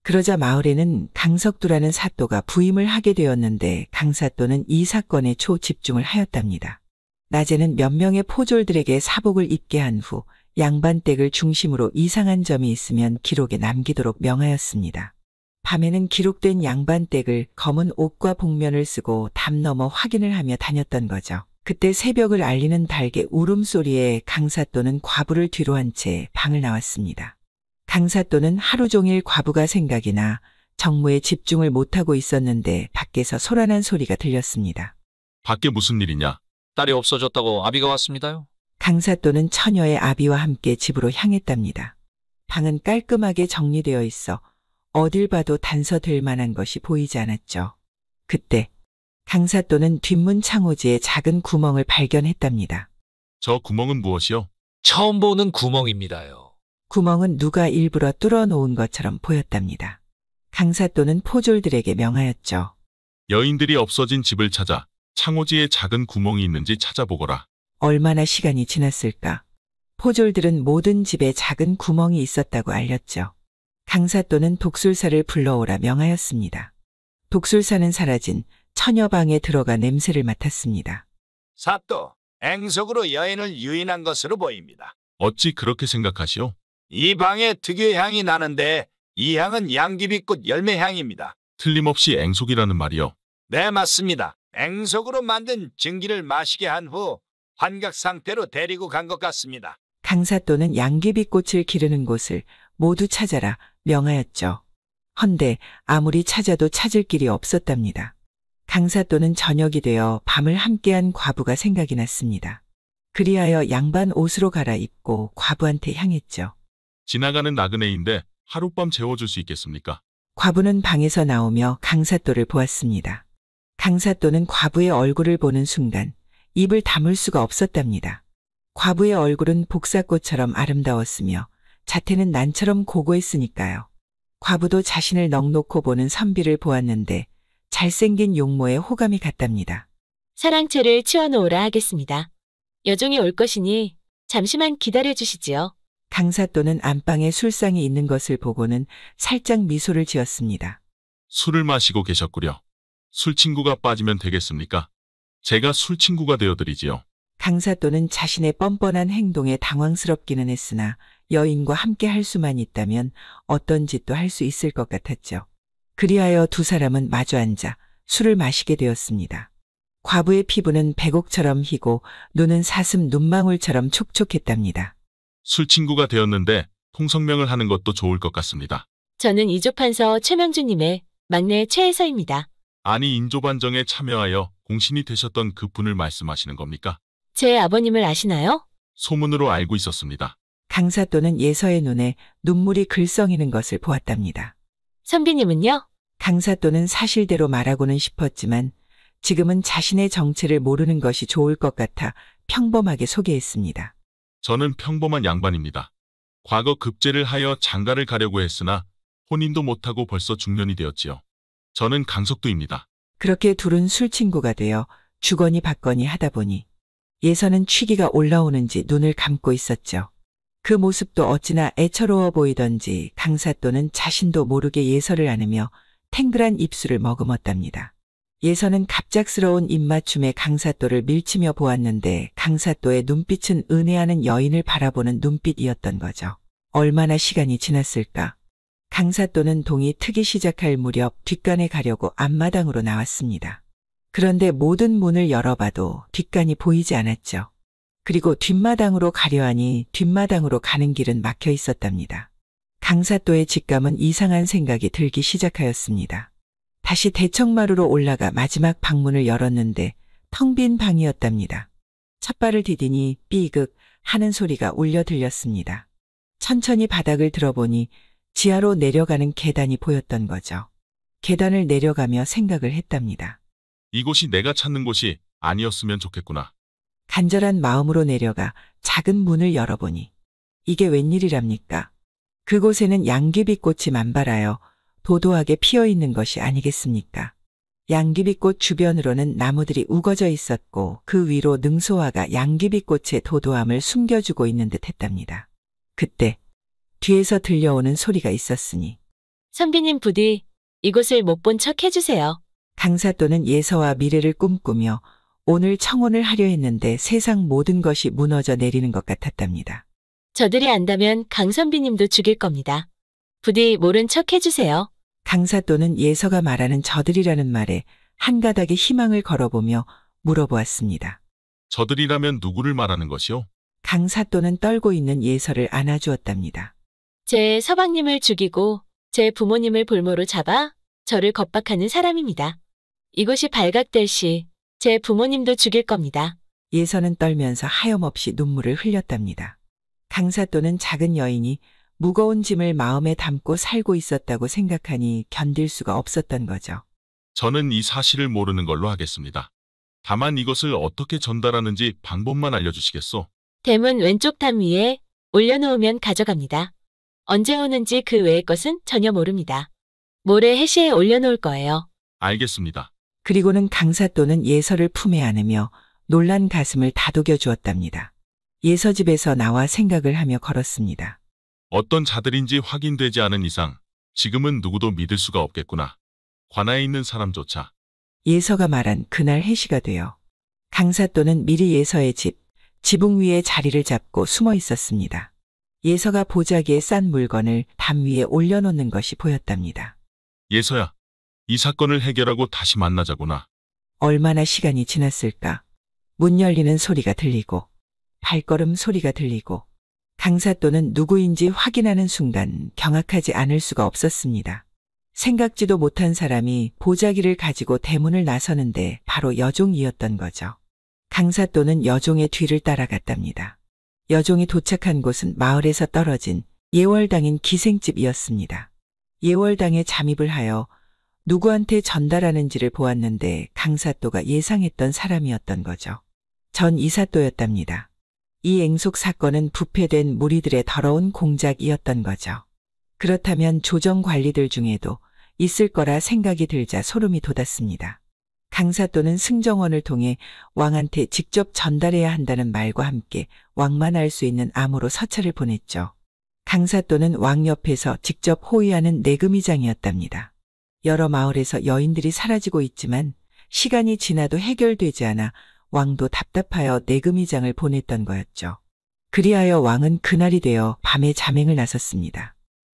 그러자 마을에는 강석두라는 사또가 부임을 하게 되었는데 강사또는 이 사건에 초집중을 하였답니다. 낮에는 몇 명의 포졸들에게 사복을 입게 한 후 양반댁을 중심으로 이상한 점이 있으면 기록에 남기도록 명하였습니다. 밤에는 기록된 양반댁을 검은 옷과 복면을 쓰고 담 넘어 확인을 하며 다녔던 거죠. 그때 새벽을 알리는 닭의 울음소리에 강사또는 과부를 뒤로 한 채 방을 나왔습니다. 강사또는 하루 종일 과부가 생각이 나 정무에 집중을 못하고 있었는데 밖에서 소란한 소리가 들렸습니다. 밖에 무슨 일이냐? 딸이 없어졌다고 아비가 왔습니다요. 강사또는 처녀의 아비와 함께 집으로 향했답니다. 방은 깔끔하게 정리되어 있어 어딜 봐도 단서될 만한 것이 보이지 않았죠. 그때 강사또는 뒷문 창호지에 작은 구멍을 발견했답니다. 저 구멍은 무엇이요? 처음 보는 구멍입니다요. 구멍은 누가 일부러 뚫어 놓은 것처럼 보였답니다. 강사또는 포졸들에게 명하였죠. 여인들이 없어진 집을 찾아 창호지에 작은 구멍이 있는지 찾아보거라. 얼마나 시간이 지났을까? 포졸들은 모든 집에 작은 구멍이 있었다고 알렸죠. 강사또는 독술사를 불러오라 명하였습니다. 독술사는 사라진 처녀방에 들어가 냄새를 맡았습니다. 사또, 앵석으로 여인을 유인한 것으로 보입니다. 어찌 그렇게 생각하시오? 이 방에 특유의 향이 나는데 이 향은 양귀비꽃 열매 향입니다. 틀림없이 앵속이라는 말이요. 네, 맞습니다. 앵석으로 만든 증기를 마시게 한 후 환각 상태로 데리고 간 것 같습니다. 강사또는 양귀비꽃을 기르는 곳을 모두 찾아라 명하였죠. 헌데 아무리 찾아도 찾을 길이 없었답니다. 강사또는 저녁이 되어 밤을 함께한 과부가 생각이 났습니다. 그리하여 양반 옷으로 갈아입고 과부한테 향했죠. 지나가는 나그네인데 하룻밤 재워줄 수 있겠습니까? 과부는 방에서 나오며 강사또를 보았습니다. 강사또는 과부의 얼굴을 보는 순간 입을 다물 수가 없었답니다. 과부의 얼굴은 복사꽃처럼 아름다웠으며 자태는 난처럼 고고했으니까요. 과부도 자신을 넋놓고 보는 선비를 보았는데 잘생긴 용모에 호감이 갔답니다. 사랑채를 치워놓으라 하겠습니다. 여종이 올 것이니 잠시만 기다려주시지요. 강사또는 안방에 술상이 있는 것을 보고는 살짝 미소를 지었습니다. 술을 마시고 계셨구려. 술친구가 빠지면 되겠습니까? 제가 술친구가 되어드리지요. 강사또는 자신의 뻔뻔한 행동에 당황스럽기는 했으나 여인과 함께 할 수만 있다면 어떤 짓도 할 수 있을 것 같았죠. 그리하여 두 사람은 마주 앉아 술을 마시게 되었습니다. 과부의 피부는 백옥처럼 희고 눈은 사슴 눈망울처럼 촉촉했답니다. 술친구가 되었는데 통성명을 하는 것도 좋을 것 같습니다. 저는 이조판서 최명주님의 막내 최혜서입니다. 아니 인조반정에 참여하여 공신이 되셨던 그 분을 말씀하시는 겁니까? 제 아버님을 아시나요? 소문으로 알고 있었습니다. 강사또는 예서의 눈에 눈물이 글썽이는 것을 보았답니다. 선비님은요? 강사또는 사실대로 말하고는 싶었지만 지금은 자신의 정체를 모르는 것이 좋을 것 같아 평범하게 소개했습니다. 저는 평범한 양반입니다. 과거 급제를 하여 장가를 가려고 했으나 혼인도 못하고 벌써 중년이 되었지요. 저는 강석두입니다. 그렇게 둘은 술친구가 되어 주거니 받거니 하다 보니 예서는 취기가 올라오는지 눈을 감고 있었죠. 그 모습도 어찌나 애처로워 보이던지 강사또는 자신도 모르게 예서를 안으며 탱글한 입술을 머금었답니다. 예서는 갑작스러운 입맞춤에 강사또를 밀치며 보았는데 강사또의 눈빛은 은혜하는 여인을 바라보는 눈빛이었던 거죠. 얼마나 시간이 지났을까? 강사또는 동이 트기 시작할 무렵 뒷간에 가려고 앞마당으로 나왔습니다. 그런데 모든 문을 열어봐도 뒷간이 보이지 않았죠. 그리고 뒷마당으로 가려 하니 뒷마당으로 가는 길은 막혀 있었답니다. 강사또의 직감은 이상한 생각이 들기 시작하였습니다. 다시 대청마루로 올라가 마지막 방문을 열었는데 텅 빈 방이었답니다. 첫발을 디디니 삐극 하는 소리가 울려 들렸습니다. 천천히 바닥을 들어보니 지하로 내려가는 계단이 보였던 거죠. 계단을 내려가며 생각을 했답니다. 이곳이 내가 찾는 곳이 아니었으면 좋겠구나. 간절한 마음으로 내려가 작은 문을 열어보니 이게 웬일이랍니까? 그곳에는 양귀비꽃이 만발하여 도도하게 피어있는 것이 아니겠습니까? 양귀비꽃 주변으로는 나무들이 우거져 있었고 그 위로 능소화가 양귀비꽃의 도도함을 숨겨주고 있는 듯 했답니다. 그때 뒤에서 들려오는 소리가 있었으니 선비님 부디 이곳을 못 본 척 해주세요. 강사또는 예서와 미래를 꿈꾸며 오늘 청혼을 하려 했는데 세상 모든 것이 무너져 내리는 것 같았답니다. 저들이 안다면 강 선비님도 죽일 겁니다. 부디 모른 척 해주세요. 강사또는 예서가 말하는 저들이라는 말에 한 가닥의 희망을 걸어보며 물어보았습니다. 저들이라면 누구를 말하는 것이오? 강사또는 떨고 있는 예서를 안아주었답니다. 제 서방님을 죽이고 제 부모님을 볼모로 잡아 저를 겁박하는 사람입니다. 이곳이 발각될 시 제 부모님도 죽일 겁니다. 예서는 떨면서 하염없이 눈물을 흘렸답니다. 강사또는 작은 여인이 무거운 짐을 마음에 담고 살고 있었다고 생각하니 견딜 수가 없었던 거죠. 저는 이 사실을 모르는 걸로 하겠습니다. 다만 이것을 어떻게 전달하는지 방법만 알려주시겠소? 대문 왼쪽 담 위에 올려놓으면 가져갑니다. 언제 오는지 그 외의 것은 전혀 모릅니다. 모레 해시에 올려놓을 거예요. 알겠습니다. 그리고는 강사또는 예서를 품에 안으며 놀란 가슴을 다독여 주었답니다. 예서 집에서 나와 생각을 하며 걸었습니다. 어떤 자들인지 확인되지 않은 이상 지금은 누구도 믿을 수가 없겠구나. 관아에 있는 사람조차. 예서가 말한 그날 해시가 되어 강사또는 미리 예서의 지붕 위에 자리를 잡고 숨어 있었습니다. 예서가 보자기에 싼 물건을 담 위에 올려놓는 것이 보였답니다. 예서야, 이 사건을 해결하고 다시 만나자구나. 얼마나 시간이 지났을까? 문 열리는 소리가 들리고 발걸음 소리가 들리고 강사또는 누구인지 확인하는 순간 경악하지 않을 수가 없었습니다. 생각지도 못한 사람이 보자기를 가지고 대문을 나서는데 바로 여종이었던 거죠. 강사또는 여종의 뒤를 따라갔답니다. 여종이 도착한 곳은 마을에서 떨어진 예월당인 기생집이었습니다. 예월당에 잠입을 하여 누구한테 전달하는지를 보았는데 강사또가 예상했던 사람이었던 거죠. 전 이사또였답니다. 이 앵속 사건은 부패된 무리들의 더러운 공작이었던 거죠. 그렇다면 조정 관리들 중에도 있을 거라 생각이 들자 소름이 돋았습니다. 강사또는 승정원을 통해 왕한테 직접 전달해야 한다는 말과 함께 왕만 알 수 있는 암호로 서찰을 보냈죠. 강사또는 왕 옆에서 직접 호위하는 내금위장이었답니다. 여러 마을에서 여인들이 사라지고 있지만 시간이 지나도 해결되지 않아 왕도 답답하여 내금위장을 보냈던 거였죠. 그리하여 왕은 그날이 되어 밤에 잠행을 나섰습니다.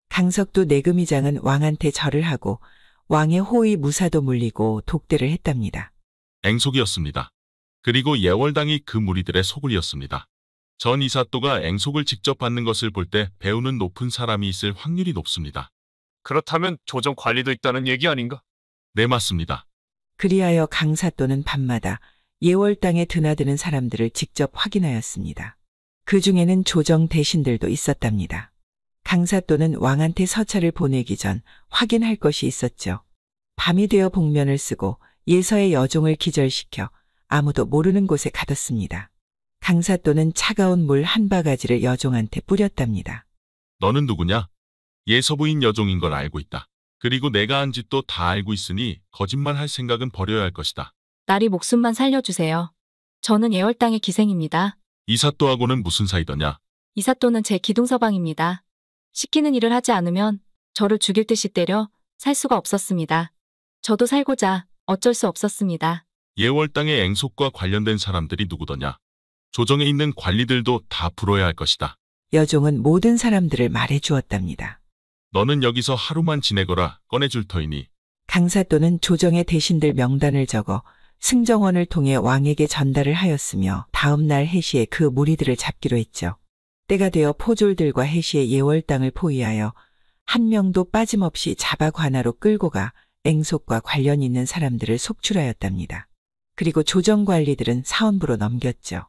강석두 내금위장은 왕한테 절을 하고 왕의 호위 무사도 물리고 독대를 했답니다. 앵속이었습니다. 그리고 예월당이 그 무리들의 소굴이었습니다. 전 이사또가 앵속을 직접 받는 것을 볼 때 배우는 높은 사람이 있을 확률이 높습니다. 그렇다면 조정 관리도 있다는 얘기 아닌가? 네, 맞습니다. 그리하여 강사또는 밤마다 예월당에 드나드는 사람들을 직접 확인하였습니다. 그 중에는 조정 대신들도 있었답니다. 강사또는 왕한테 서찰을 보내기 전 확인할 것이 있었죠. 밤이 되어 복면을 쓰고 예서의 여종을 기절시켜 아무도 모르는 곳에 가뒀습니다. 강사또는 차가운 물 한 바가지를 여종한테 뿌렸답니다. 너는 누구냐? 예서부인 여종인 걸 알고 있다. 그리고 내가 한 짓도 다 알고 있으니 거짓말할 생각은 버려야 할 것이다. 나리 목숨만 살려주세요. 저는 예월당의 기생입니다. 이사또하고는 무슨 사이더냐? 이사또는 제 기둥서방입니다. 시키는 일을 하지 않으면 저를 죽일 듯이 때려 살 수가 없었습니다. 저도 살고자 어쩔 수 없었습니다. 예월당의 앵속과 관련된 사람들이 누구더냐? 조정에 있는 관리들도 다 불어야 할 것이다. 여종은 모든 사람들을 말해 주었답니다. 너는 여기서 하루만 지내거라 꺼내줄 터이니. 강사또는 조정의 대신들 명단을 적어 승정원을 통해 왕에게 전달을 하였으며 다음 날 해시에 그 무리들을 잡기로 했죠. 때가 되어 포졸들과 해시의 예월당을 포위하여 한 명도 빠짐없이 잡아 관하로 끌고 가 앵속과 관련 있는 사람들을 속출하였답니다. 그리고 조정 관리들은 사원부로 넘겼죠.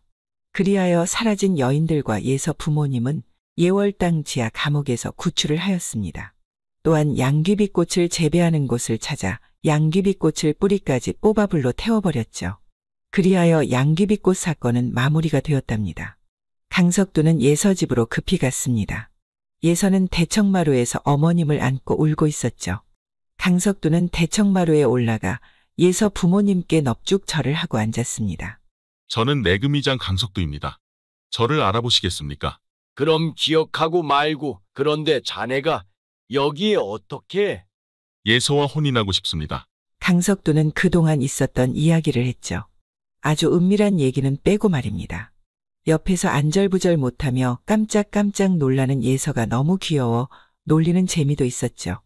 그리하여 사라진 여인들과 예서 부모님은 예월당 지하 감옥에서 구출을 하였습니다. 또한 양귀비꽃을 재배하는 곳을 찾아 양귀비꽃을 뿌리까지 뽑아 불로 태워버렸죠. 그리하여 양귀비꽃 사건은 마무리가 되었답니다. 강석두는 예서 집으로 급히 갔습니다. 예서는 대청마루에서 어머님을 안고 울고 있었죠. 강석두는 대청마루에 올라가 예서 부모님께 넙죽 절을 하고 앉았습니다. 저는 내금이장 강석두입니다. 저를 알아보시겠습니까? 그럼 기억하고 말고 그런데 자네가 여기에 어떻게? 예서와 혼인하고 싶습니다. 강석두는 그동안 있었던 이야기를 했죠. 아주 은밀한 얘기는 빼고 말입니다. 옆에서 안절부절 못하며 깜짝깜짝 놀라는 예서가 너무 귀여워 놀리는 재미도 있었죠.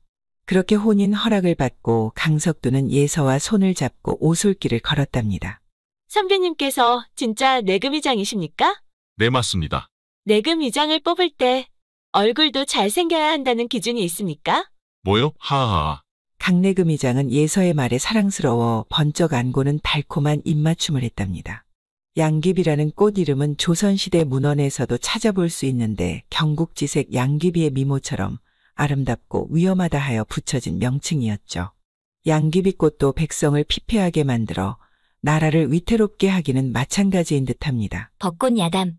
그렇게 혼인 허락을 받고 강석두는 예서와 손을 잡고 오솔길을 걸었답니다. 선배님께서 진짜 내금이장이십니까? 네, 맞습니다. 내금이장을 뽑을 때 얼굴도 잘생겨야 한다는 기준이 있습니까? 뭐요? 하하하. 강내금이장은 예서의 말에 사랑스러워 번쩍 안고는 달콤한 입맞춤을 했답니다. 양귀비라는 꽃 이름은 조선시대 문헌에서도 찾아볼 수 있는데 경국지색 양귀비의 미모처럼 아름답고 위험하다 하여 붙여진 명칭이었죠. 양귀비꽃도 백성을 피폐하게 만들어 나라를 위태롭게 하기는 마찬가지인 듯합니다. 벚꽃 야담.